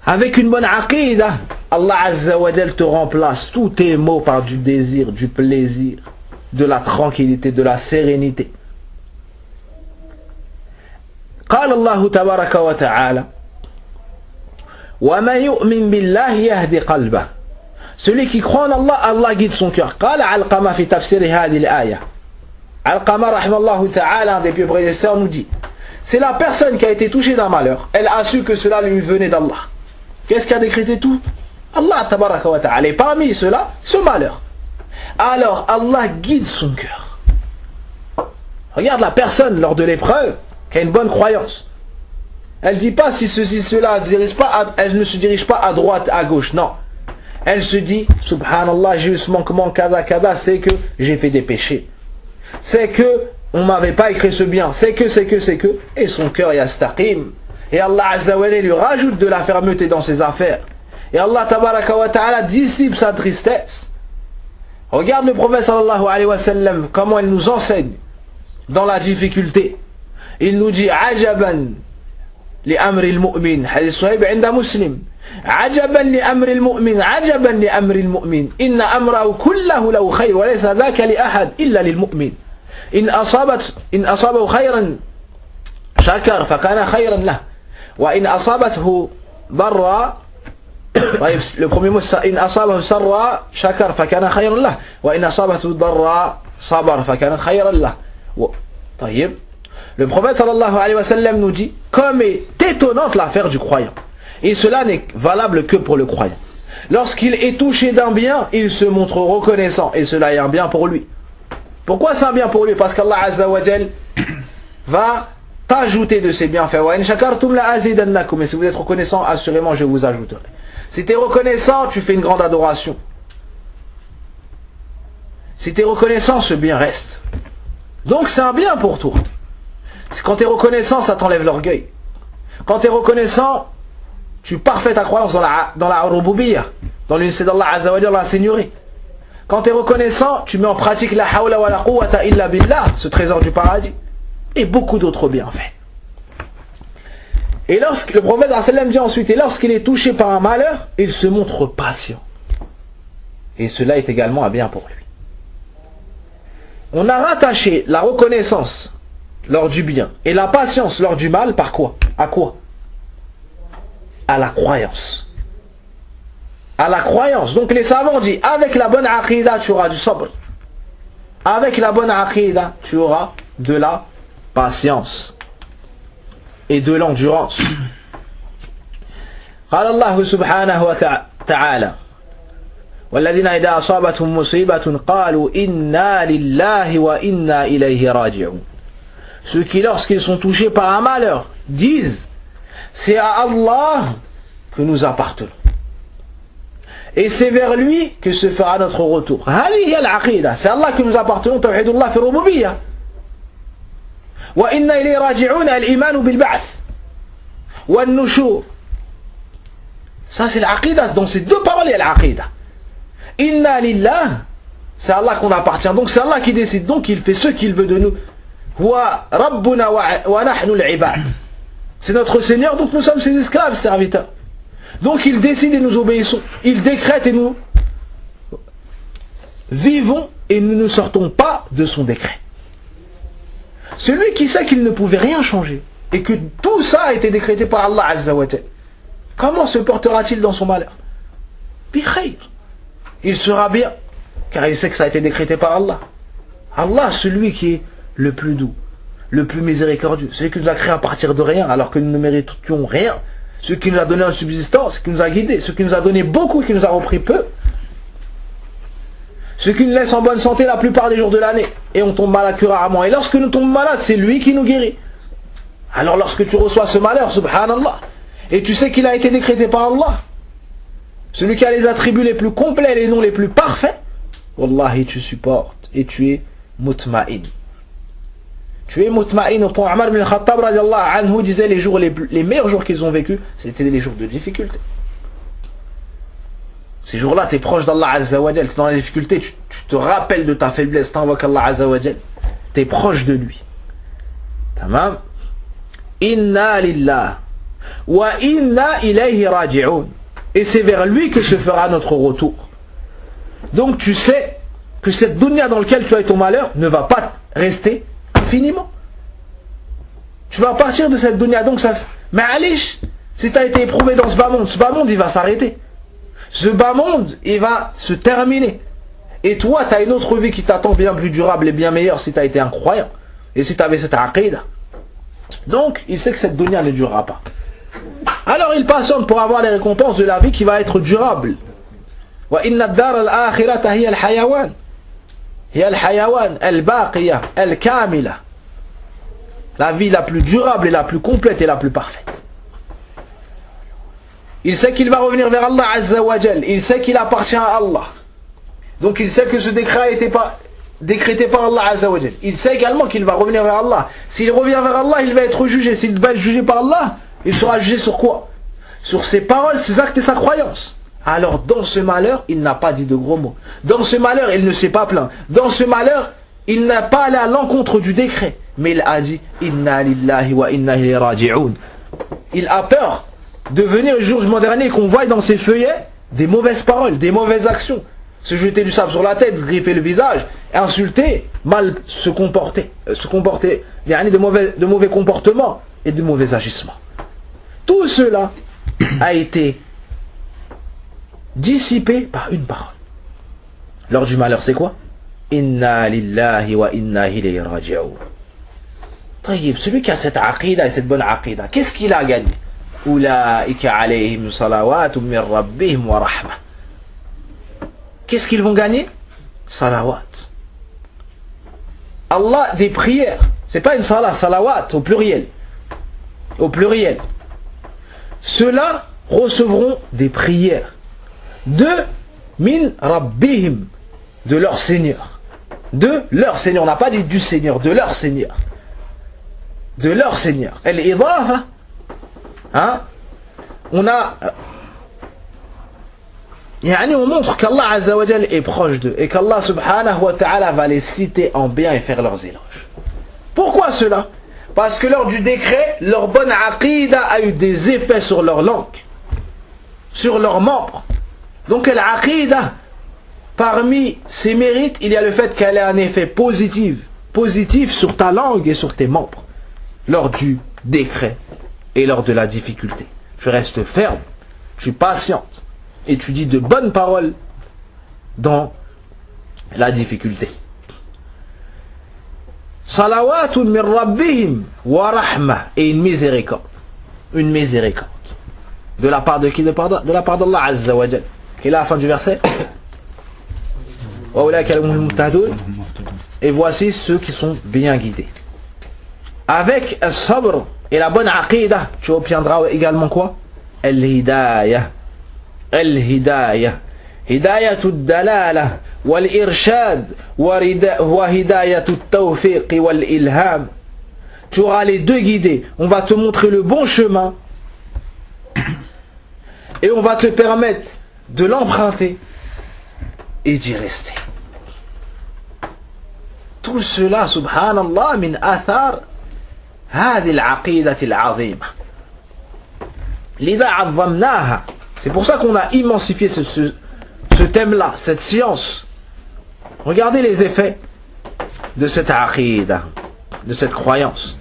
Avec une bonne aqidah, Allah Azza wa Jal te remplace tous tes maux par du désir, du plaisir, de la tranquillité, de la sérénité. قال الله تبارك وتعالى وَمَنْ يُؤْمِنْ بِاللَّهِ يَهْدِ قَلْبَهُ. Celui qui croit en Allah, Allah guide son cœur. قال علقمة في تفسير هذه الآية. Alqama rahmallahu ta'ala, un des pieux prédécesseurs, nous dit, c'est la personne qui a été touchée d'un malheur, elle a su que cela lui venait d'Allah. Qu'est-ce qui a décrété tout? Allah tabaraka wa ta'ala. Et parmi cela, ce malheur. Alors Allah guide son cœur. Regarde la personne lors de l'épreuve qui a une bonne croyance. Elle ne dit pas si ceci, cela, elle ne se dirige pas à droite, à gauche, non. Elle se dit, subhanallah, j'ai eu ce manquement, kada, kada, c'est que j'ai fait des péchés. C'est que on m'avait pas écrit ce bien, c'est que, et son cœur yastaqim. Et Allah Azza wa Jalla lui rajoute de la fermeté dans ses affaires. Et Allah tabaraka wa ta'ala dissipe sa tristesse. Regarde le prophète sallallahu alayhi wa sallam, comment il nous enseigne dans la difficulté. Il nous dit, ajaban li amri al-mu'min, hadith sahih 'inda Muslim. عجبا لأمر المؤمن عجبا لأمر المؤمن إن أمره كله له خير وليس ذاك لأحد إلا للمؤمن إن أصابه خيرا شكر فكان خيرا له وإن أصابته ضرا طيب le premier mot c'est إن أصابه سرا شكر فكان خيرا له وإن أصابته ضرا صبر فكان خيرا له طيب le prophète sallallahu alayhi wa sallam nous dit comme est étonnante l'affaire du croyant. Et cela n'est valable que pour le croyant. Lorsqu'il est touché d'un bien, il se montre reconnaissant. Et cela est un bien pour lui. Pourquoi c'est un bien pour lui? Parce qu'Allah Azza wa Jal va t'ajouter de ses bienfaits. Et si vous êtes reconnaissant, assurément je vous ajouterai. Si tu es reconnaissant, tu fais une grande adoration. Si tu es reconnaissant, ce bien reste. Donc c'est un bien pour toi. Quand tu es reconnaissant, ça t'enlève l'orgueil. Quand tu es reconnaissant, tu parfais ta croyance dans la rububiyya, dans l'unité d'Allah Azza wa Jalla, dans la seigneurie. Quand tu es reconnaissant, tu mets en pratique la hawla wa la quwwata illa billah, ce trésor du paradis, et beaucoup d'autres bienfaits. Et lorsque le prophète sallam dit ensuite, et lorsqu'il est touché par un malheur, il se montre patient. Et cela est également un bien pour lui. On a rattaché la reconnaissance lors du bien et la patience lors du mal par quoi? À quoi? À la croyance. À la croyance. Donc les savants disent, avec la bonne aqidah, tu auras du sabr. Avec la bonne aqidah, tu auras de la patience et de l'endurance. قال الله سبحانه وتعالى والذين إذا أصابتهم مصيبة قالوا إنا لله وإنا إليه راجعون. Ceux qui lorsqu'ils sont touchés par un malheur disent, c'est à Allah que nous appartenons. Et c'est vers lui que se fera notre retour. C'est Allah que nous appartenons. Tawhidullah fi rububiyyah. Wa inna ilayhi raji'un al-iman bil ba'th wa an-nushur. Ça c'est l'aqidah. Dans ces deux paroles il y a l'aqidah. Inna lillah, c'est Allah qu'on appartient. Donc c'est Allah qui décide. Donc il fait ce qu'il veut de nous. Wa rabbuna wa nahnu al-ibad. C'est notre Seigneur, donc nous sommes ses esclaves, serviteurs. Donc il décide et nous obéissons. Il décrète et nous vivons et nous ne sortons pas de son décret. Celui qui sait qu'il ne pouvait rien changer et que tout ça a été décrété par Allah Azza wa Jalla, comment se portera-t-il dans son malheur? Bikhayr. Il sera bien, car il sait que ça a été décrété par Allah. Allah, celui qui est le plus doux, le plus miséricordieux, celui qui nous a créé à partir de rien alors que nous ne méritions rien, celui qui nous a donné une subsistance, celui qui nous a guidés, celui qui nous a donné beaucoup et qui nous a repris peu, Ce qui nous laisse en bonne santé la plupart des jours de l'année. Et on tombe malade que rarement. Et lorsque nous tombons malades, c'est lui qui nous guérit. Alors lorsque tu reçois ce malheur, subhanallah, et tu sais qu'il a été décrété par Allah, celui qui a les attributs les plus complets, les noms les plus parfaits, wallahi tu supportes et tu es mutma'in. Tu es mutma'in au point Omar ibn Khattab radiallahu anhu disait les meilleurs jours qu'ils ont vécu, c'était les jours de difficulté. Ces jours-là, tu es proche d'Allah Azza wa Jal, tu es dans la difficulté, tu te rappelles de ta faiblesse, tu invoques Allah Azza wa Jal, tu es proche de lui. Tamam. Inna lillah wa inna ilayhi raji'un. Et c'est vers lui que se fera notre retour. Donc tu sais que cette dunya dans laquelle tu as eu ton malheur ne va pas rester infiniment. Tu vas partir de cette dunya. Donc ça... Mais Alish, si tu as été éprouvé dans ce bas monde il va s'arrêter. Ce bas monde, il va se terminer. Et toi, tu as une autre vie qui t'attend bien plus durable et bien meilleure si tu as été un croyant. Et si tu avais cette aqidah. Donc, il sait que cette dunya ne durera pas. Alors, il patiente pour avoir les récompenses de la vie qui va être durable. Wa inna ad-dar al-akhirata hiya al-hayawan. Hiya al-hayawan, al-baqiya, al-kamila. La vie la plus durable et la plus complète et la plus parfaite. Il sait qu'il va revenir vers Allah Azza wa Jal. Il sait qu'il appartient à Allah. Donc il sait que ce décret a été décrété par Allah Azza wa Jal. Il sait également qu'il va revenir vers Allah. S'il revient vers Allah, il va être jugé. S'il va être jugé par Allah, il sera jugé sur quoi? Sur ses paroles, ses actes et sa croyance. Alors dans ce malheur, il n'a pas dit de gros mots. Dans ce malheur, il ne s'est pas plaint. Dans ce malheur, il n'a pas allé à l'encontre du décret. Mais il a dit Inna lillahi wa inna ilayhi raji'un. Il a peur de venir le jugement dernier qu'on voit dans ses feuillets des mauvaises paroles, des mauvaises actions. Se jeter du sable sur la tête, griffer le visage, insulter, mal se comporter, il y a de mauvais comportements et de mauvais agissements. Tout cela a été dissipé par une parole. Lors du malheur, c'est quoi? Inna lillahi wa inna ilayhi raji'un. Celui qui a cette aqidah et cette bonne aqidah, qu'est-ce qu'il a gagné? Ulaika alayhim salawatu min rabbihim wa rahma. Qu'est-ce qu'ils vont gagner? Salawat. Allah, des prières. C'est pas une salat, salawat au pluriel. Au pluriel. Ceux-là recevront des prières de min rabbihim, de leur Seigneur. De leur Seigneur. On n'a pas dit du Seigneur, de leur Seigneur. De leur Seigneur. Al-idaha. Hein? On montre qu'Allah Azza wa Jal est proche d'eux et qu'Allah subhanahu wa ta'ala va les citer en bien et faire leurs éloges. Pourquoi cela? Parce que lors du décret, leur bonne aqidah a eu des effets sur leur langue, sur leurs membres. Donc l'aqidah, parmi ses mérites, il y a le fait qu'elle ait un effet positif sur ta langue et sur tes membres, lors du décret et lors de la difficulté. Tu restes ferme, tu patientes et tu dis de bonnes paroles dans la difficulté. Salawatun min rabbihim wa rahma, et une miséricorde. Une miséricorde. De la part de qui? De la part d'Allah Azza wa Jal. Quelle est la fin du verset? Et voici ceux qui sont bien guidés. Avec un sabr et la bonne aqidah, tu obtiendras également quoi? Al-hidayah. Al-hidayah. Hidayatu dalala wal-irshad wa hidayatu tawfiq wal-ilham. Tu auras les deux guidés. On va te montrer le bon chemin et on va te permettre de l'emprunter et d'y rester. Tout cela, subhanallah, min athar هذه العقيدة العظيمة. لذا عظمناها. C'est pour ça qu'on a immensifié ce thème-là, cette science. Regardez les effets de cette aqidah, de cette croyance.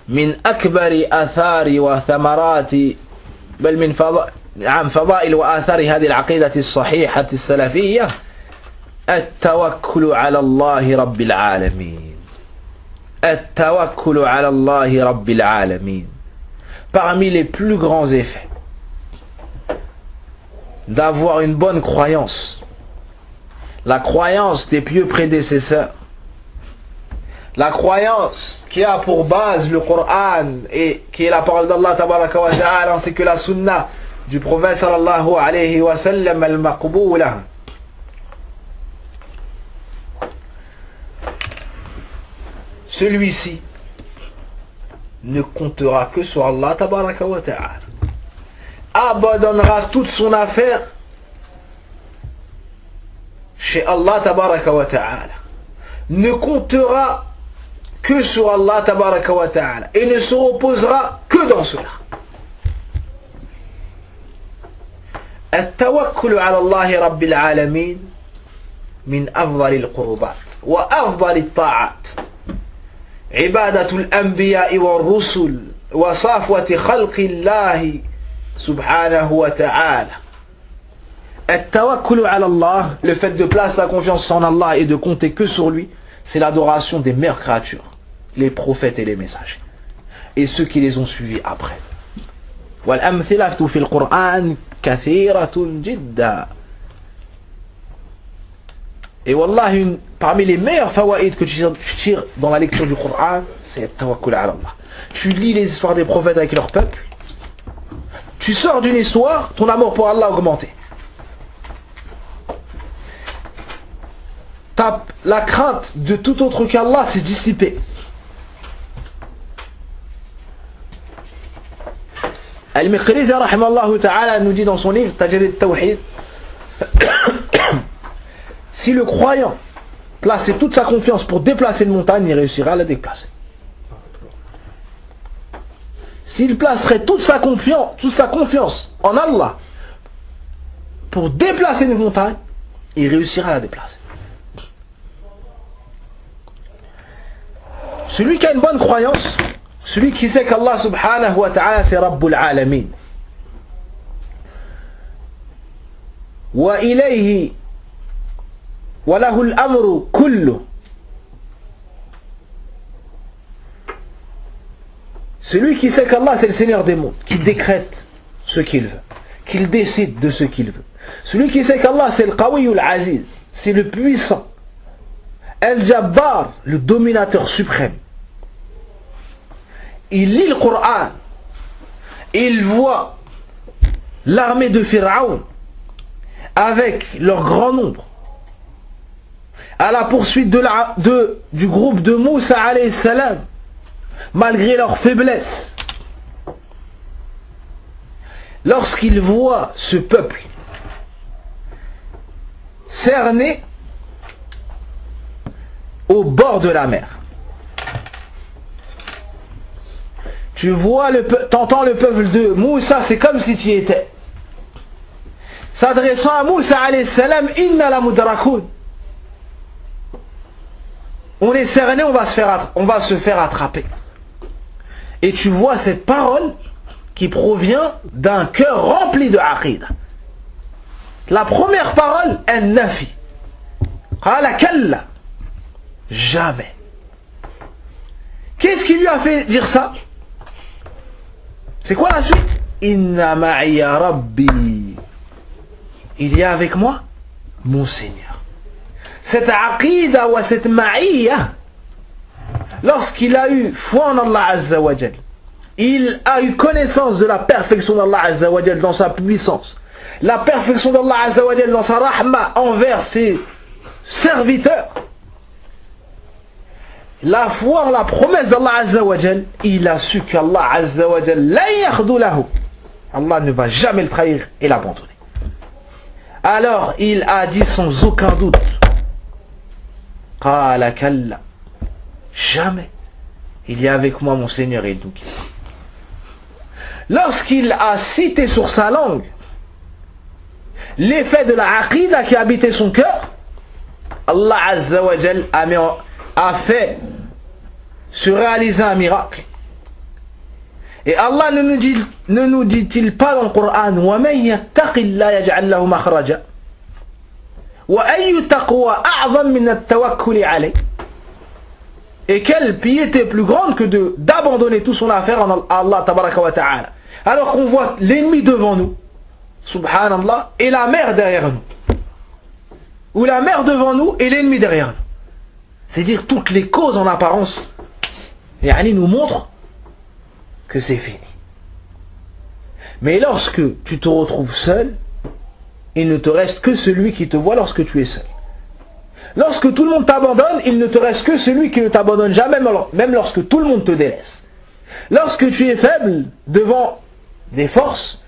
من أكبر آثار وثمرات بل من فضائل وآثار هذه العقيدة الصحيحة السلفية التوكل على الله رب العالمين. At-tawakkulu ala Allahi Rabbil alamin. Parmi les plus grands effets d'avoir une bonne croyance, la croyance des pieux prédécesseurs, la croyance qui a pour base le Coran et qui est la parole d'Allah tabaraka wa ta'ala, ainsi que la sunna du prophète sallallahu alayhi wa sallam al-maqboula. Celui-ci ne comptera que sur Allah tabaraka wa ta'ala, abandonnera toute son affaire chez Allah tabaraka wa ta'ala, ne comptera que sur Allah tabaraka wa ta'ala et ne se reposera que dans cela. التوكل على الله رب العالمين من أفضل القربات وأفضل الطاعات، عبادة الأنبياء والرسل وصفوة خلق الله سبحانه وتعالى. التوكل على الله, le fait de placer sa confiance en Allah et de compter que sur lui, c'est l'adoration des meilleures créatures, les prophètes et les messagers, et ceux qui les ont suivis après. والأمثلة في القرآن كثيرة جدا. Et wallah, parmi les meilleurs fawaïd que tu tires dans la lecture du Coran, c'est tawakkul ala Allah. Tu lis les histoires des prophètes avec leur peuple, tu sors d'une histoire, ton amour pour Allah a augmenté. La crainte de tout autre qu'Allah s'est dissipée. Al-Miqrizi rahimallahu ta'ala nous dit dans son livre Tajalid Tawhid, si le croyant plaçait toute sa confiance pour déplacer une montagne, il réussira à la déplacer. S'il placerait toute sa confiance en Allah pour déplacer une montagne, il réussira à la déplacer. Celui qui a une bonne croyance, celui qui sait qu'Allah subhanahu wa ta'ala c'est Rabbul Alamin, wa ilayhi wa lahu al-amru kullu, celui qui sait qu'Allah c'est le Seigneur des mondes, qui décrète ce qu'il veut, qu'il décide de ce qu'il veut, celui qui sait qu'Allah c'est le Qawiyul Aziz, c'est le puissant, Al-Jabbar, le dominateur suprême. Il lit le Coran, il voit l'armée de Pharaon avec leur grand nombre à la poursuite du groupe de Moussa alayhi salam, malgré leur faiblesse. Lorsqu'il voit ce peuple cerné au bord de la mer, tu vois, t'entends le peuple de Moussa, c'est comme si tu y étais. S'adressant à Moussa alayhi salam, inna la mudrakoun. On est cerné, on va se faire attraper. Et tu vois cette parole qui provient d'un cœur rempli de aqida. La première parole, an-nafi. Qala kalla. Jamais. Qu'est-ce qui lui a fait dire ça? C'est quoi la suite? Inna ma'iya rabbi. Il y a avec moi mon Seigneur. Cette aqida ou cette ma'iyya, lorsqu'il a eu foi en Allah Azza wa Jal, il a eu connaissance de la perfection d'Allah Azza wa Jal dans sa puissance, la perfection d'Allah Azza wa Jal dans sa rahma envers ses serviteurs, la foi en la promesse d'Allah Azza wa Jal, il a su qu'Allah Azza wa Jal la yakhdu lahu, Allah ne va jamais le trahir et l'abandonner. Alors il a dit sans aucun doute, qala kalla, jamais, il y a avec moi mon Seigneur et nous. Lorsqu'il a cité sur sa langue l'effet de la aqida qui habitait son cœur, Allah Azza wa Jal a fait se réaliser un miracle. Et Allah ne nous dit-il pas dans le Coran, وَمَنْ يَتَّقِ اللَّهَ يَجْعَلْ لَهُ مَخْرَجًا وَأَيُّ تَقْوَى أَعْظَمْ مِنَ التَّوَكُّلِ عَلَيْهِ. Et quelle piété plus grande que d'abandonner tout son affaire à Allah tabaraka wa ta'ala. Alors qu'on voit l'ennemi devant nous, subhanallah, et la mer derrière nous. Ou la mer devant nous et l'ennemi derrière nous. C'est-à-dire toutes les causes en apparence, yani nous montrent que c'est fini. Mais lorsque tu te retrouves seul, il ne te reste que celui qui te voit lorsque tu es seul. Lorsque tout le monde t'abandonne, il ne te reste que celui qui ne t'abandonne jamais, même lorsque tout le monde te délaisse. Lorsque tu es faible devant des forces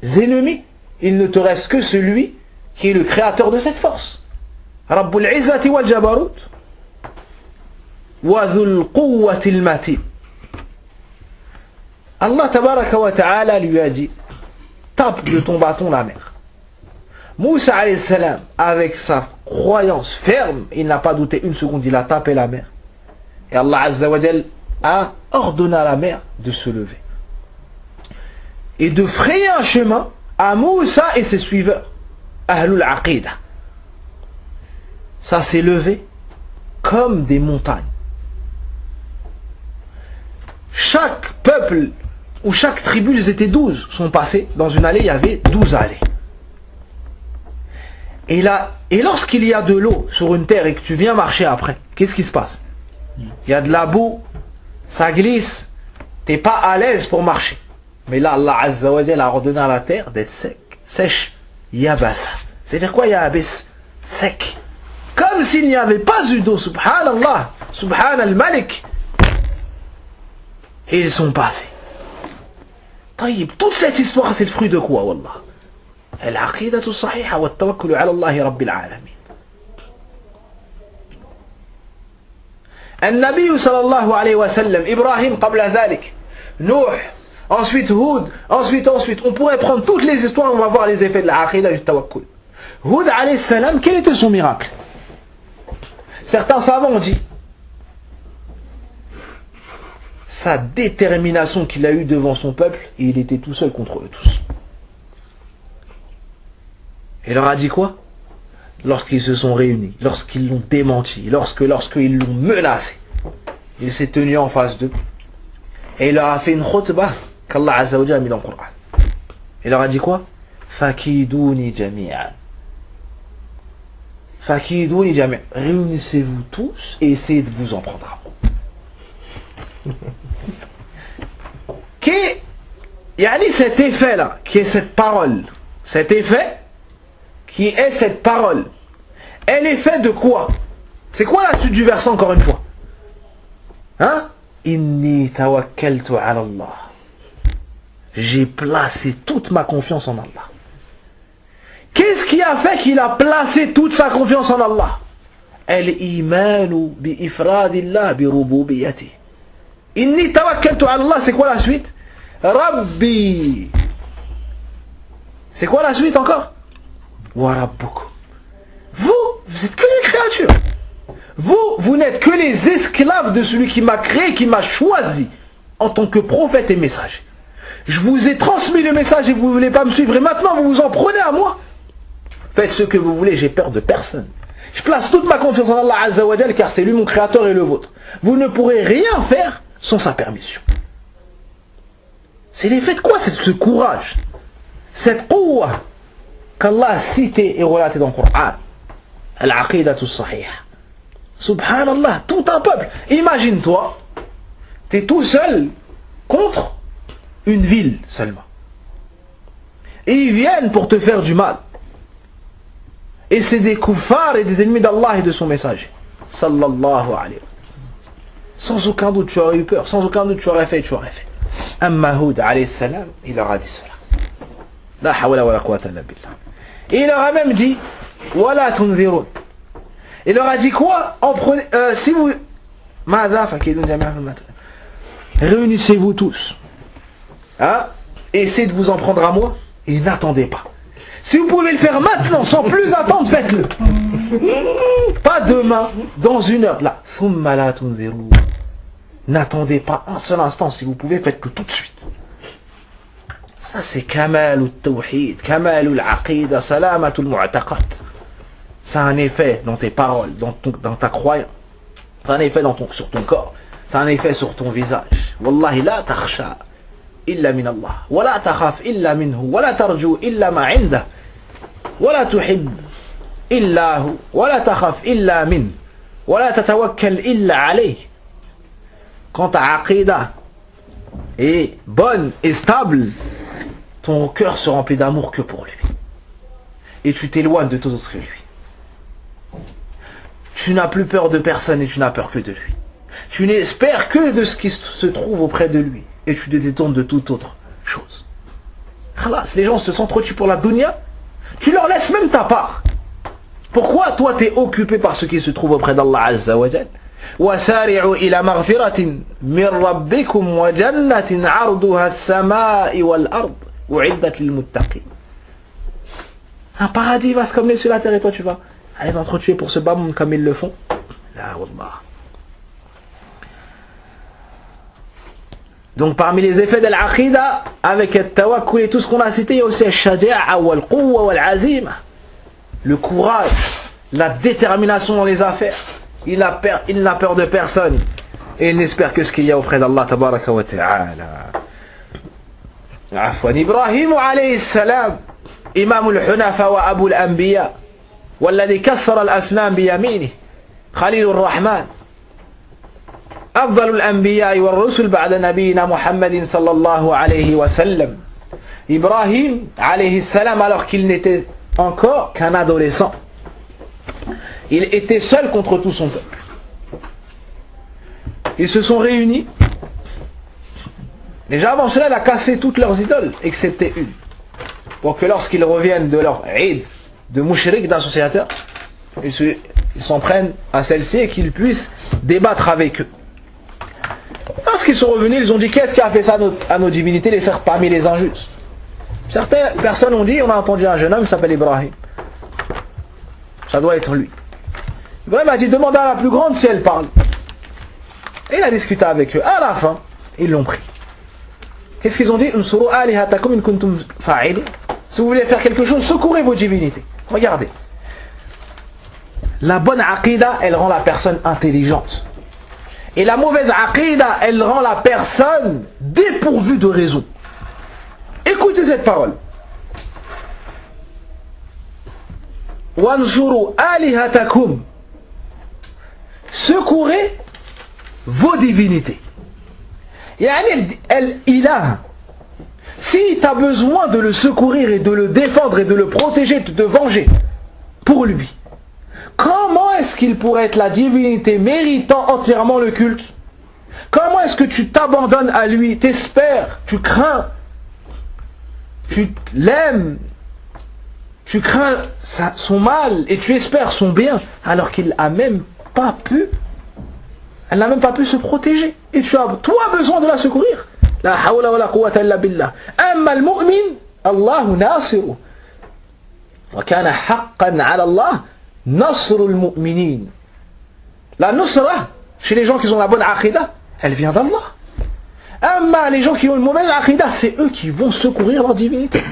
ennemies, il ne te reste que celui qui est le créateur de cette force. Rabbul Izzati wal Jabarut wa dhul Quwwati al Matin. Allah tabaraka wa ta'ala lui a dit, tape de ton bâton la mer. Moussa alayhi salam, avec sa croyance ferme, il n'a pas douté une seconde, il a tapé la mer. Et Allah azza wa jal a ordonné à la mer de se lever. Et de frayer un chemin à Moussa et ses suiveurs, Ahlul Aqida. Ça s'est levé comme des montagnes. Chaque peuple ou chaque tribu, ils étaient 12, sont passés. Dans une allée, il y avait 12 allées. Et lorsqu'il y a de l'eau sur une terre et que tu viens marcher après, qu'est-ce qui se passe? Il y a de la boue, ça glisse, t'es pas à l'aise pour marcher. Mais là, Allah Azza wa Jalla a ordonné à la terre d'être sèche. Yabasa. C'est-à-dire quoi, Yabis? Sec. Comme s'il n'y avait pas eu d'eau, subhanallah, subhanal malik. Et ils sont passés. Toute cette histoire, c'est le fruit de quoi, wallah? العقيدة الصحيحة والتوكل على الله رب العالمين. النبي صلى الله عليه وسلم, Ibrahim قبل ذلك, Nuh, ensuite Hud, ensuite. On pourrait prendre toutes les histoires, on va voir les effets de la aqidah et du tawakkul. Hud alayhi salam, quel était son miracle? Certains savants ont dit sa détermination qu'il a eue devant son peuple, et il était tout seul contre eux tous. Il leur a dit quoi? Lorsqu'ils se sont réunis, lorsqu'ils l'ont démenti, lorsqu'ils l'ont menacé, il s'est tenu en face d'eux et il leur a fait une khutbah qu'Allah Azza wa Jalla a mis dans le Coran. Il leur a dit quoi? Fakidouni jami'an. Fakidouni jami'an. Réunissez-vous tous et essayez de vous en prendre à moi. Yani cet effet là, qui est cette parole, cet effet qui est cette parole, elle est faite de quoi? C'est quoi la suite du verset encore une fois? Hein? Inni tawakkaltu ala Allah. J'ai placé toute ma confiance en Allah. Qu'est-ce qui a fait qu'il a placé toute sa confiance en Allah? Al-imanu bi ifradillah bi rububiyyati. Inni tawakkaltu ala Allah, c'est quoi la suite? Rabbi. C'est quoi la suite encore? Wa rabbukum. Vous êtes que les créatures. Vous n'êtes que les esclaves de celui qui m'a créé, qui m'a choisi en tant que prophète et messager. Je vous ai transmis le message et vous ne voulez pas me suivre. Et maintenant vous vous en prenez à moi. Faites ce que vous voulez, j'ai peur de personne. Je place toute ma confiance en Allah Azza wa Jal car c'est lui mon créateur et le vôtre. Vous ne pourrez rien faire sans sa permission. C'est l'effet de quoi ce courage? Cette quwwa qu'Allah a cité et relaté dans le Coran. Al-aqidatu sahih. Subhanallah, tout un peuple. Imagine-toi, tu es tout seul contre une ville seulement. Et ils viennent pour te faire du mal. Et c'est des kuffars et des ennemis d'Allah et de son messager. Sallallahu alayhi wa sallam. Sans aucun doute tu aurais eu peur, sans aucun doute tu aurais fait. Amma Hud alayhi salam, il leur a dit cela. La hawla wa la quwwata illa billah. Et il leur a même dit wala tunzirun. Il leur a dit quoi? Si vous réunissez-vous tous, hein, et essayez de vous en prendre à moi et n'attendez pas. Si vous pouvez le faire maintenant sans plus attendre, faites-le. Pas demain, dans une heure. Là, n'attendez pas un seul instant. Si vous pouvez, faites-le tout de suite. Ça c'est kamal al-tawhid, kamal al-aqida, salamat al-mu'taqad. Ça a un effet dans tes paroles, dans ta croyance. Ça a un effet sur ton corps. Ça a un effet sur ton visage. Wallahi la takhsha illa min Allah. Wa la takhaf illa minhu. Wa la tarju illa ma indah. Wa la tuhib illa hu. Wa la takhaf illa min. Wa la tatawakkal illa alayh. Quand ta aqidah est bonne et stable, ton cœur se remplit d'amour que pour lui. Et tu t'éloignes de tout autre que lui. Tu n'as plus peur de personne et tu n'as peur que de lui. Tu n'espères que de ce qui se trouve auprès de lui. Et tu te détournes de toute autre chose. Khalas, les gens se s'entretuent pour la dunya. Tu leur laisses même ta part. Pourquoi toi tu es occupé par ce qui se trouve auprès d'Allah Azza wa Jal? وَسَارِعُوا إِلَى مَغْفِرَةٍ مِّن رَبِّكُمْ وَجَنَّةٍ عَرْضُهَا السَّمَاءِ وَالْأَرْضِ وَعِدَّةٍ لِلْمُتَّقِينَ. Un paradis vaste comme les sur la terre et toi tu vas aller t'entretuer pour ce bas monde comme ils le font. La wallah. Donc parmi les effets de l'aqida, avec le tawakkul et tout ce qu'on a cité, il y a aussi le shadi'a wal quwwa wal azima. Le courage, la détermination dans les affaires. Il n'a peur de personne. Et il n'espère que ce qu'il y a auprès d'Allah tabaraka wa ta'ala. Afwan Ibrahim alayhi salam, imam al-hunafa wa abu al-anbiya, والذي كسر الأسنام بيمينه خليل الرحمن أفضل الأنبياء والرسل بعد نبينا محمد صلى الله عليه وسلم. Ibrahim alayhi salam, alors qu'il n'était encore qu'un adolescent, il était seul contre tout son peuple. Ils se sont réunis. Déjà avant cela, il a cassé toutes leurs idoles, excepté une. Pour que lorsqu'ils reviennent de leur Eid, de mouchrik, d'associateurs, ils s'en prennent à celle-ci et qu'ils puissent débattre avec eux. Lorsqu'ils sont revenus, ils ont dit: qu'est-ce qui a fait ça à nos divinités, les certes parmi les injustes? Certaines personnes ont dit: on a entendu un jeune homme qui s'appelle Ibrahim. Ça doit être lui. Ibrahim a dit: demandez à la plus grande si elle parle. Et il a discuté avec eux. À la fin, ils l'ont pris. Qu'est-ce qu'ils ont dit? Si vous voulez faire quelque chose, secourez vos divinités. Regardez. La bonne aqida, elle rend la personne intelligente. Et la mauvaise aqida, elle rend la personne dépourvue de raison. Écoutez cette parole. Wansuru alihatakum. Secourez vos divinités. Il a. Si tu as besoin de le secourir et de le défendre et de le protéger, de te venger pour lui, comment est-ce qu'il pourrait être la divinité méritant entièrement le culte? Comment est-ce que tu t'abandonnes à lui, t'espères, tu crains, tu l'aimes, tu crains son mal et tu espères son bien, alors qu'il n'a même pas pu, elle n'a même pas pu se protéger. Et tu as, toi, besoin de la secourir. La hawla wa la quwwata illa billah. Amma al-mu'min, Allahu nasiru. Wa kana haqqan ala Allah nasrul mu'minin. La nusra, chez les gens qui ont la bonne aqidah, elle vient d'Allah. Amma les gens qui ont une mauvaise aqidah, c'est eux qui vont secourir leur divinité.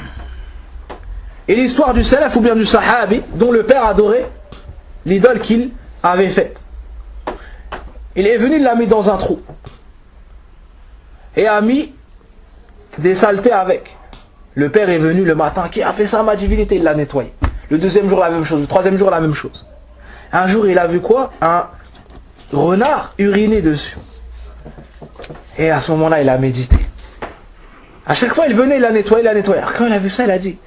Et l'histoire du salaf ou bien du sahabi, dont le père adorait l'idole qu'il avait faite. Il est venu, il l'a mis dans un trou. Et a mis des saletés avec. Le père est venu le matin. Qui a fait ça, ma divinité? Il l'a nettoyé. Le deuxième jour, la même chose. Le troisième jour, la même chose. Un jour, il a vu quoi? Un renard uriner dessus. Et à ce moment-là, il a médité. À chaque fois, il venait, il l'a nettoyé, il l'a nettoyé. Alors quand il a vu ça, il a dit: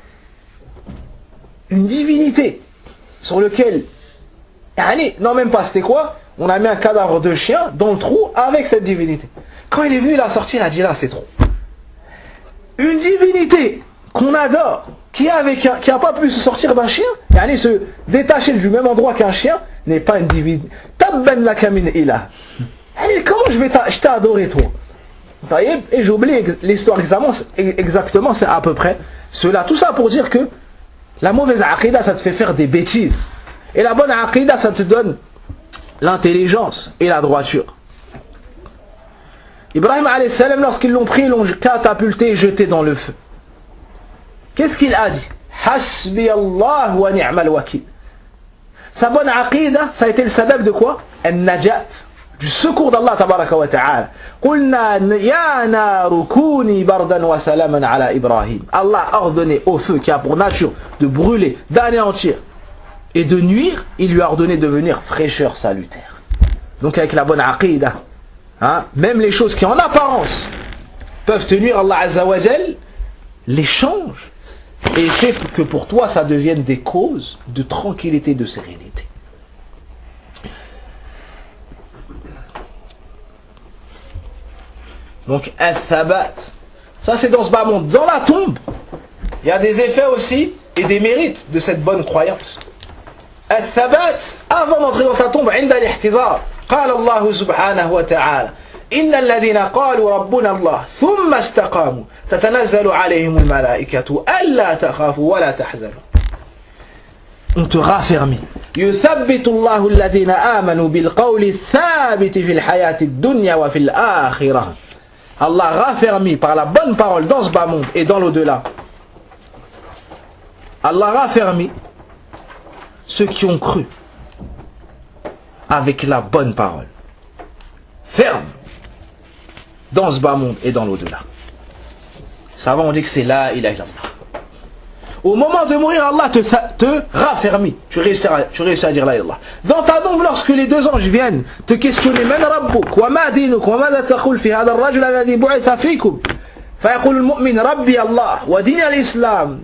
une divinité sur lequel... Allez, non, même pas, c'était quoi? On a mis un cadavre de chien dans le trou avec cette divinité. Quand il est venu, il a sorti, il a dit: là, c'est trop. Une divinité qu'on adore, qui n'a pas pu se sortir d'un chien, et aller se détacher du même endroit qu'un chien, n'est pas une divinité. Tabban laka min ilah. Allez, comment je t'ai adoré, toi? Et j'ai oublié l'histoire exactement, c'est à peu près cela. Tout ça pour dire que la mauvaise aqidah, ça te fait faire des bêtises. Et la bonne aqidah, ça te donne l'intelligence et la droiture. Ibrahim alayhi salam, lorsqu'ils l'ont pris, ils l'ont catapulté et jeté dans le feu. Qu'est-ce qu'il a dit? Hasbi Allah wa ni'mal wakil. Sa bonne aqidah, ça a été le sabab de quoi? Al-najat. du secours d'Allah tabaraka wa ta'ala. Qulna ya naru kuni bardan wa salaman ala Ibrahim. Allah a ordonné au feu qui a pour nature de brûler, d'anéantir et de nuire, il lui a ordonné de devenir fraîcheur salutaire. Donc avec la bonne aqidah, hein, même les choses qui en apparence peuvent te nuire, Allah Azza wa Jal les change et fait que pour toi ça devienne des causes de tranquillité, de sérénité. Donc al-thabat, ça c'est dans ce bas monde. Dans la tombe, il y a des effets aussi et des mérites de cette bonne croyance. Al-thabat, avant d'entrer dans ta tombe, عند الاحتضار قال الله سبحانه وتعالى إن الذين قالوا ربنا الله ثم استقاموا تتنزل عليهم الملائكة ألا تخافوا ولا تحزنوا. On te raffermit. يثبت الله الذين آمنوا بالقول الثابت في الحياة الدنيا وفي الآخرة. Allah raffermit par la bonne parole dans ce bas monde et dans l'au-delà. Allah raffermit ceux qui ont cru avec la bonne parole. Ferme dans ce bas monde et dans l'au-delà. Ça va, on dit que c'est la ilaha illallah. Au moment de mourir, Allah te raffermit. Tu réussis à dire la ilaha. Dans ta tombe, lorsque les deux anges viennent te questionner, Man rabbuk, wa ma dinuk, wa madha taqul fi hadha ar-rajul alladhi bu'itha fikum, fayaqulu al-mu'min rabbi Allah wa din al-islam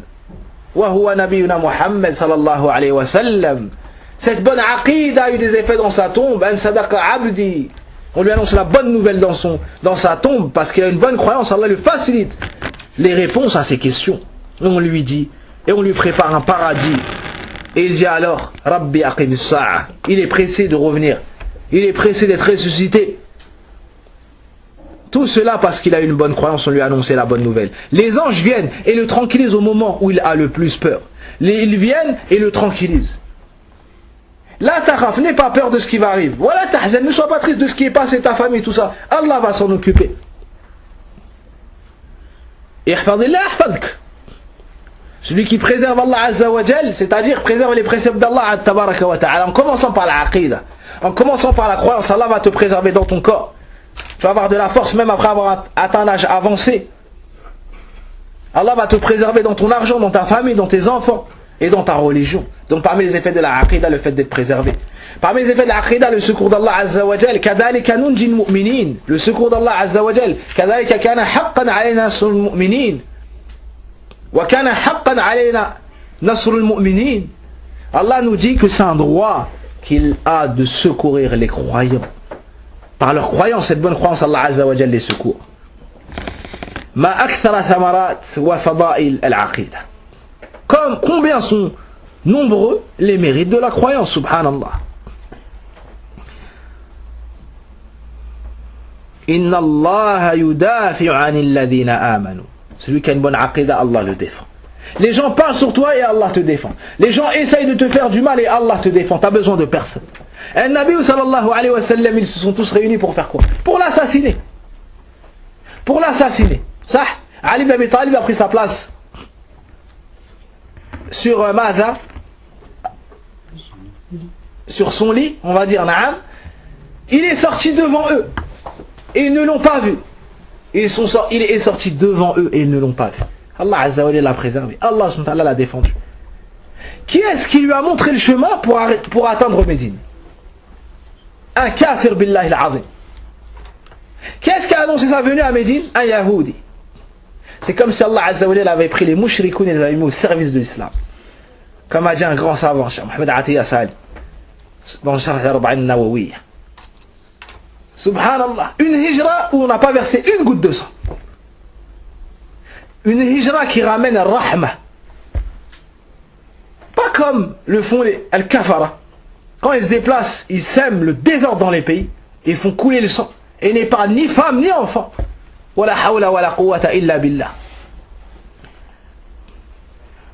wa huwa nabiyyuna Muhammad sallallahu alayhi wa sallam. Cette bonne aqida a eu des effets dans sa tombe. An sadaqa abdi. On lui annonce la bonne nouvelle dans sa tombe parce qu'il a une bonne croyance. Allah lui facilite les réponses à ses questions. Et on lui dit, et on lui prépare un paradis. Et il dit alors, Rabbi aqim as-sa'a. Il est pressé de revenir. Il est pressé d'être ressuscité. Tout cela parce qu'il a une bonne croyance, on lui a annoncé la bonne nouvelle. Les anges viennent et le tranquillisent au moment où il a le plus peur. Ils viennent et le tranquillisent. La takhaf, n'aie pas peur de ce qui va arriver. Voilà tahzan, ne sois pas triste de ce qui est passé, ta famille, tout ça. Allah va s'en occuper. Ihfadillah ahfadk. Celui qui préserve Allah Azza wa Jal, c'est-à-dire préserve les préceptes d'Allah tabaraka wa ta'ala, en commençant par la aqida, en commençant par la croyance, Allah va te préserver dans ton corps. Tu vas avoir de la force même après avoir atteint un âge avancé. Allah va te préserver dans ton argent, dans ta famille, dans tes enfants et dans ta religion. Donc parmi les effets de la aqida, le fait d'être préservé. Parmi les effets de la aqida, le secours d'Allah Azza wa Jal, kadhalika nunjil mu'minin. Le secours d'Allah Azza wa Jal, kadhalika kana haqqan alayna nasrul mu'minin. Wa kana haqqan alayna nasrul mu'minin. Allah nous dit que c'est un droit qu'il a de secourir les croyants. Par leur croyance, cette bonne croyance, Allah Azza wa Jal les secourt. Ma akthara thamarat wa fada'il al-aqida. Comme combien sont nombreux les mérites de la croyance, subhanallah. Inna Allah yudafi'u 'anil ladhina amanu. Celui qui a une bonne aqida, Allah le défend. Les gens parlent sur toi et Allah te défend. Les gens essayent de te faire du mal et Allah te défend. Tu n'as besoin de personne. Et le Nabi sallallahu alayhi wa sallam, ils se sont tous réunis pour faire quoi? Pour l'assassiner. Pour l'assassiner. Ça, Ali ibn Abi Talib a pris sa place sur Mada, sur son lit, on va dire, Naam. Il est sorti devant eux et ils ne l'ont pas vu. Il est sorti devant eux et ils ne l'ont pas vu. Allah Azza wa Jalla l'a préservé. Allah subhanahu wa ta'ala l'a défendu. Qui est-ce qui lui a montré le chemin pour atteindre Médine? Un kafir billahi al-azim. Qui est-ce qui a annoncé sa venue à Médine? Un Yahoudi. C'est comme si Allah Azza wa Jalla avait pris les mushrikoun et les avait mis au service de l'islam. Comme a dit un grand savant, Cheikh Mohamed Atiya Sali, dans le Sharh al-Arba'in an-Nawawiyya. Subhanallah, une hijra où on n'a pas versé une goutte de sang. Une hijra qui ramène à rahma. Pas comme le font les al-kafara. Quand ils se déplacent, ils sèment le désordre dans les pays et font couler le sang. Et n'épargnent ni femmes ni enfants. Wala hawla wala quwwata illa billah.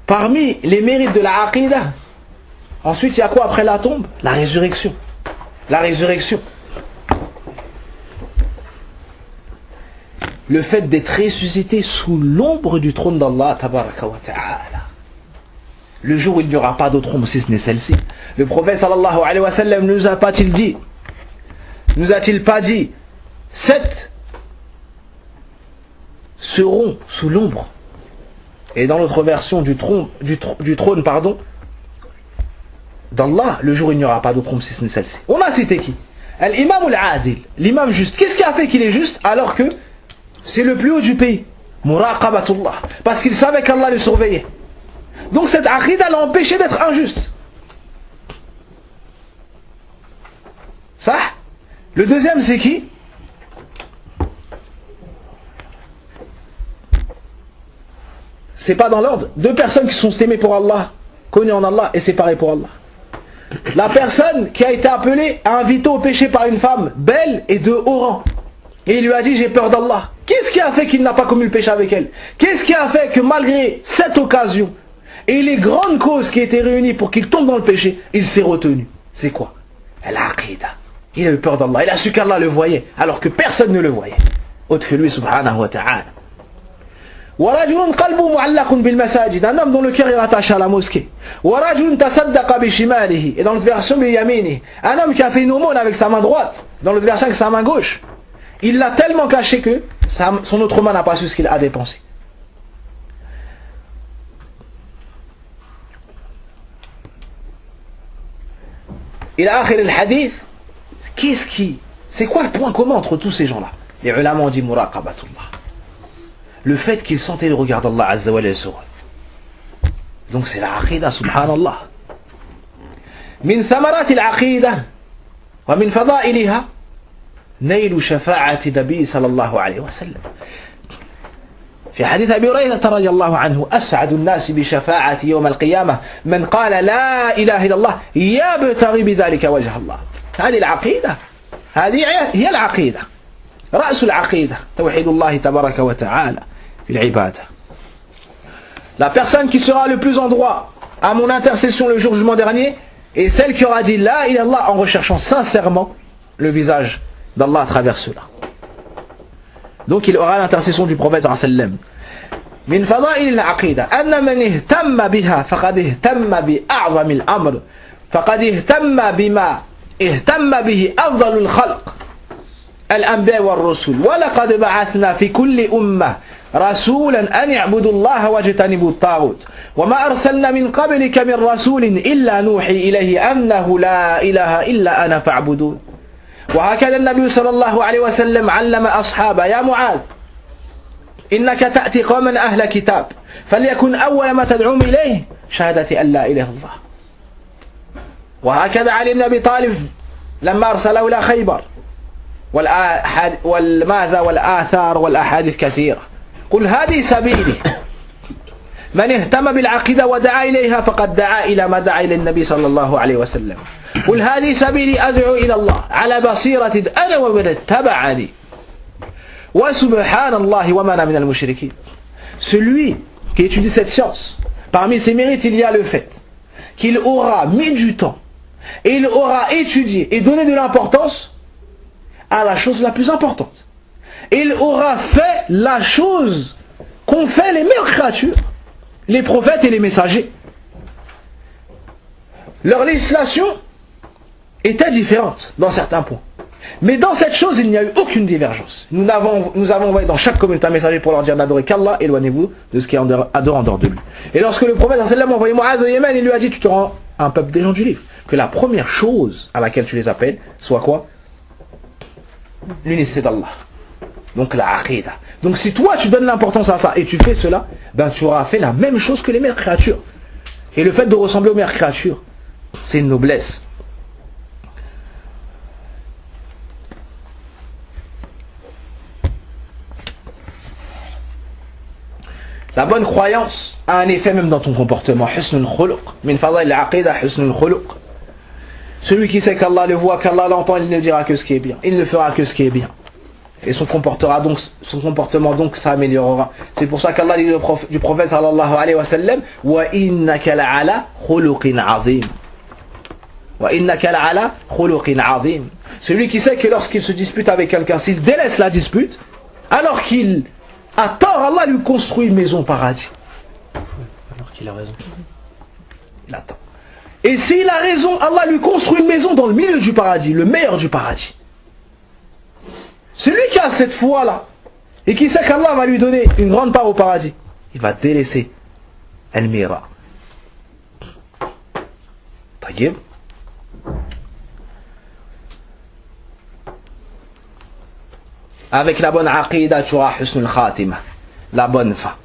Parmi les mérites de la aqida, ensuite il y a quoi après la tombe? La résurrection. La résurrection. Le fait d'être ressuscité sous l'ombre du trône d'Allah tabaraka wa ta'ala. Le jour où il n'y aura pas d'autre ombre si ce n'est celle-ci. Le prophète sallallahu alayhi wa sallam nous a pas-il dit Nous a-t-il pas dit 7 seront sous l'ombre? Et dans l'autre version du trône, d'Allah, le jour où il n'y aura pas d'autre ombre si ce n'est celle-ci. On a cité qui? L'imam ou l'adil, l'imam juste. Qu'est-ce qui a fait qu'il est juste alors que c'est le plus haut du pays? Muraqabatullah. Parce qu'il savait qu'Allah le surveillait. Donc cette aqidah l'a empêché d'être injuste. Ça? Le deuxième c'est qui? C'est pas dans l'ordre. 2 personnes qui sont aimées pour Allah, connues en Allah et séparées pour Allah. La personne qui a été appelée à inviter au péché par une femme belle et de haut rang. Et il lui a dit j'ai peur d'Allah. Qu'est-ce qui a fait qu'il n'a pas commis le péché avec elle? Qu'est-ce qui a fait que malgré cette occasion et les grandes causes qui étaient réunies pour qu'il tombe dans le péché, il s'est retenu? C'est quoi? Al-Aqidah. Il a eu peur d'Allah. Il a su qu'Allah le voyait alors que personne ne le voyait. Autre que lui subhanahu wa ta'ala. Un homme dont le cœur est rattaché à la mosquée. Et dans l'autre version, un homme qui a fait une aumône avec sa main droite. Dans l'autre version, avec sa main gauche. Il l'a tellement caché que son autre main n'a pas su ce qu'il a dépensé. Il a akhir al-hadith. C'est quoi le point commun entre tous ces gens-là? Les ulama ont dit muraqabatullah. Le fait qu'il sentait le regard d'Allah Azza wa Jalla sur eux. Donc c'est la aqidah, subhanallah. Min thamarat al-aqidah wa min fadailiha نيل شفاعة النبي صلى الله عليه وسلم. في حديث أبي هريرة رضي الله عنه أسعد الناس بشفاعة يوم القيامة من قال لا إله إلا الله يبتغي بذلك وجه الله. هذه العقيدة، هذه هي العقيدة، رأس العقيدة توحيد الله تبارك وتعالى في العبادة. La personne qui sera le plus en droit à mon intercession le jour du jugement dernier est celle qui aura dit la ilaha illallah en recherchant sincèrement le visage d'Allah à travers cela. Donc il aura l'intercession du prophète sallallahu من فضائل العقيدة أن من اهتم بها فقد اهتم بأعظم الأمر فقد اهتم بما اهتم به أفضل الخلق الأنبياء والرسل ولقد بعثنا في كل أمة رسولا أن يعبدوا الله واجتنبوا الطاغوت وما أرسلنا من قبلك من رسول إلا نوحي إليه أنه لا إله إلا أنا فاعبدون. وهكذا النبي صلى الله عليه وسلم علم أصحابه يا معاذ إنك تأتي قوما أهل كتاب فليكن أول ما تدعوهم إليه شهادة أن لا إله إلا الله. وهكذا علي بن أبي طالب لما أرسله إلى خيبر والآثار والأحاديث كثيرة. قل هذه سبيلي من اهتم بالعقيدة ودعا إليها فقد دعا إلى ما دعا إلى النبي صلى الله عليه وسلم. قل هذه سبيلي أدعو إلى الله على بصيرة أنا ومن اتبعني وسبحان الله وما أنا من المشركين. Celui qui étudie cette science, parmi ses mérites il y a le fait qu'il aura mis du temps et il aura étudié et donné de l'importance à la chose la plus importante. Il aura fait la chose qu'ont fait les meilleures créatures, les prophètes et les messagers. Leur législation était différente dans certains points. Mais dans cette chose, il n'y a eu aucune divergence. Nous avons envoyé dans chaque communauté un messager pour leur dire n'adorez qu'Allah, éloignez-vous de ce qui est adoré en dehors de lui. Et lorsque le prophète a envoyé Mu'adh au Yémen, il lui a dit tu te rends un peuple des gens du livre. Que la première chose à laquelle tu les appelles soit quoi? L'unicité d'Allah. Donc la aqidah. Donc si toi tu donnes l'importance à ça et tu fais cela, ben tu auras fait la même chose que les meilleures créatures. Et le fait de ressembler aux meilleures créatures, c'est une noblesse. La bonne croyance a un effet même dans ton comportement. Husnul khuluq. Min fadail al-aqidah, husnul khuluq. Celui qui sait qu'Allah le voit, qu'Allah l'entend, il ne dira que ce qui est bien. Il ne fera que ce qui est bien. Et son comportement donc s'améliorera. C'est pour ça qu'Allah dit du prophète sallallahu alayhi wa sallam wa innaka la'ala khuluqin azim. Wa innaka la'ala khuluqin azim. Celui qui sait que lorsqu'il se dispute avec quelqu'un, s'il délaisse la dispute, alors qu'il a tort, Allah lui construit une maison au paradis. Alors qu'il a raison. Il a tort. Et s'il a raison, Allah lui construit une maison dans le milieu du paradis, le meilleur du paradis. Celui qui a cette foi-là, et qui sait qu'Allah va lui donner une grande part au paradis, il va délaisser Al-Mira. Taïeb. Avec la bonne aqidah, tu auras husnul khatima, la bonne fin.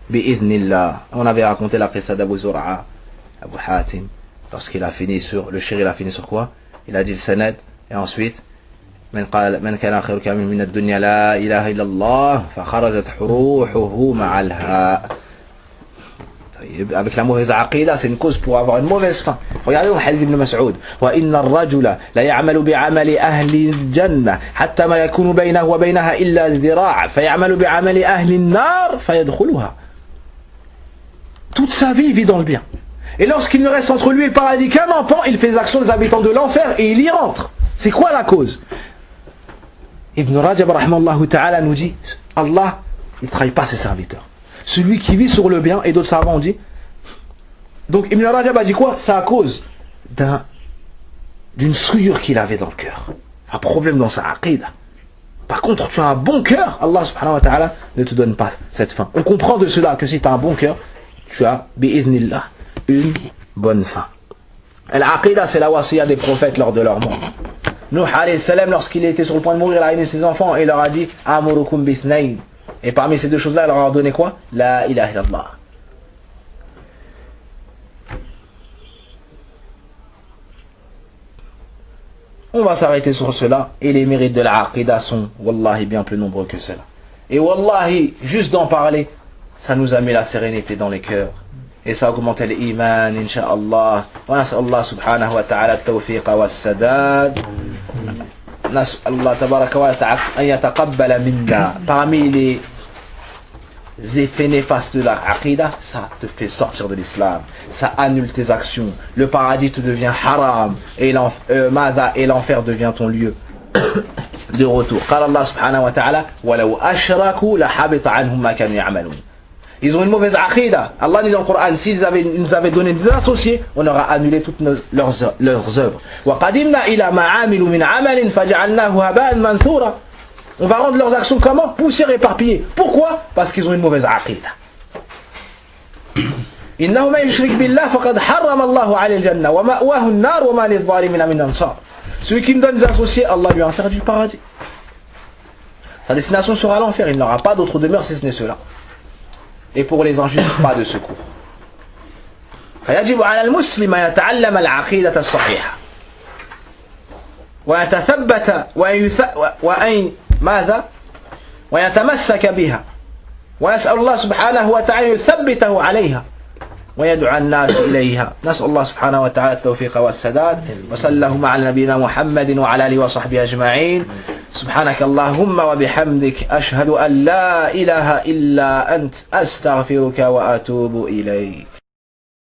Bi'idhnillah. On avait raconté la qissa d'Abu Zur'a, Abu Hatim, lorsqu'il a fini sur, le shir il a fini sur quoi? Il a dit le sanad, et ensuite, من كان آخر كلامه من الدنيا لا إله إلا الله فخرجت حروحه مع الهاء. Avec la mauvaise aqidah, c'est une cause pour avoir une mauvaise fin. Regardez le hadith d'Ibn Mas'ud. وَإِنَّ الرَّجُلَ لَيَعْمَلُ بِعَمَلِ أَهْلِ الْجَنَّةِ حَتَّى مَا يَكُونُ بَيْنَهُ وَبَيْنَهَا إِلَّا ذِرَاعٌ فَيَعْمَلُ بِعَمَلِ أَهْلِ النَّارِ فَيَدْخُلُهَا. Toute sa vie, il vit dans le bien. Et lorsqu'il ne reste entre lui et le paradis qu'un empan, il fait les actions des habitants de l'enfer et il y rentre. C'est quoi la cause? Ibn Rajab rahmallahu ta'ala nous dit, Allah, il ne trahit pas ses serviteurs. Celui qui vit sur le bien, et d'autres savants ont dit. Donc Ibn Rajab a dit quoi? C'est à cause d'une souillure qu'il avait dans le cœur. Un problème dans sa aqidah. Par contre, tu as un bon cœur, Allah subhanahu wa ta'ala ne te donne pas cette fin. On comprend de cela que si tu as un bon cœur, tu as, bi'idhnillah, une bonne fin. L'aqidah, c'est la wasiya des prophètes lors de leur mort. Nuh alayhi salam, lorsqu'il était sur le point de mourir, il a réuni ses enfants et il leur a dit Amurukum bithnayn. Et parmi ces deux choses-là, il leur a donné quoi? La ilaha illallah. On va s'arrêter sur cela et les mérites de la aqidah sont wallahi bien plus nombreux que cela. Et wallahi, juste d'en parler, ça nous a mis la sérénité dans les cœurs. Et ça a augmenté l'iman, incha'Allah. Wa nas'Allah subhanahu wa ta'ala al-tawfiq wa al-sadad. Nas'Allah tabaraka wa ta'ala an yataqabbala minna. Parmi les effets néfastes de la aqidah, ça te fait sortir de l'islam. Ça annule tes actions. Le paradis te devient haram. Et l'enfer devient ton lieu de retour. Qala Allah subhanahu wa ta'ala walau ashraku la habita anhum ma kanu ya'malun. Ils ont une mauvaise aqidah. Allah dit dans le Coran, s'ils nous avaient donné des associés, on aura annulé toutes leurs œuvres. On va rendre leurs actions comment? Poussière éparpillée. Pourquoi? Parce qu'ils ont une mauvaise aqidah. Celui qui me donne des associés, Allah lui a interdit le paradis. Sa destination sera l'enfer. Il n'aura pas d'autre demeure si ce n'est cela. Et pour les injustes, pas de secours. فيجب على المسلم أن يتعلم العقيدة الصحيحة ويتثبت ويتمسك بها ويسأل الله سبحانه وتعالى يثبته عليها ويدعو الناس إليها. نسأل الله سبحانه وتعالى التوفيق والسداد وصلى اللهم على نبينا محمد وعلى آله وصحبه أجمعين. سبحانك اللهم وبحمدك أشهد أن لا إله إلا أنت أستغفرك وأتوب إليك.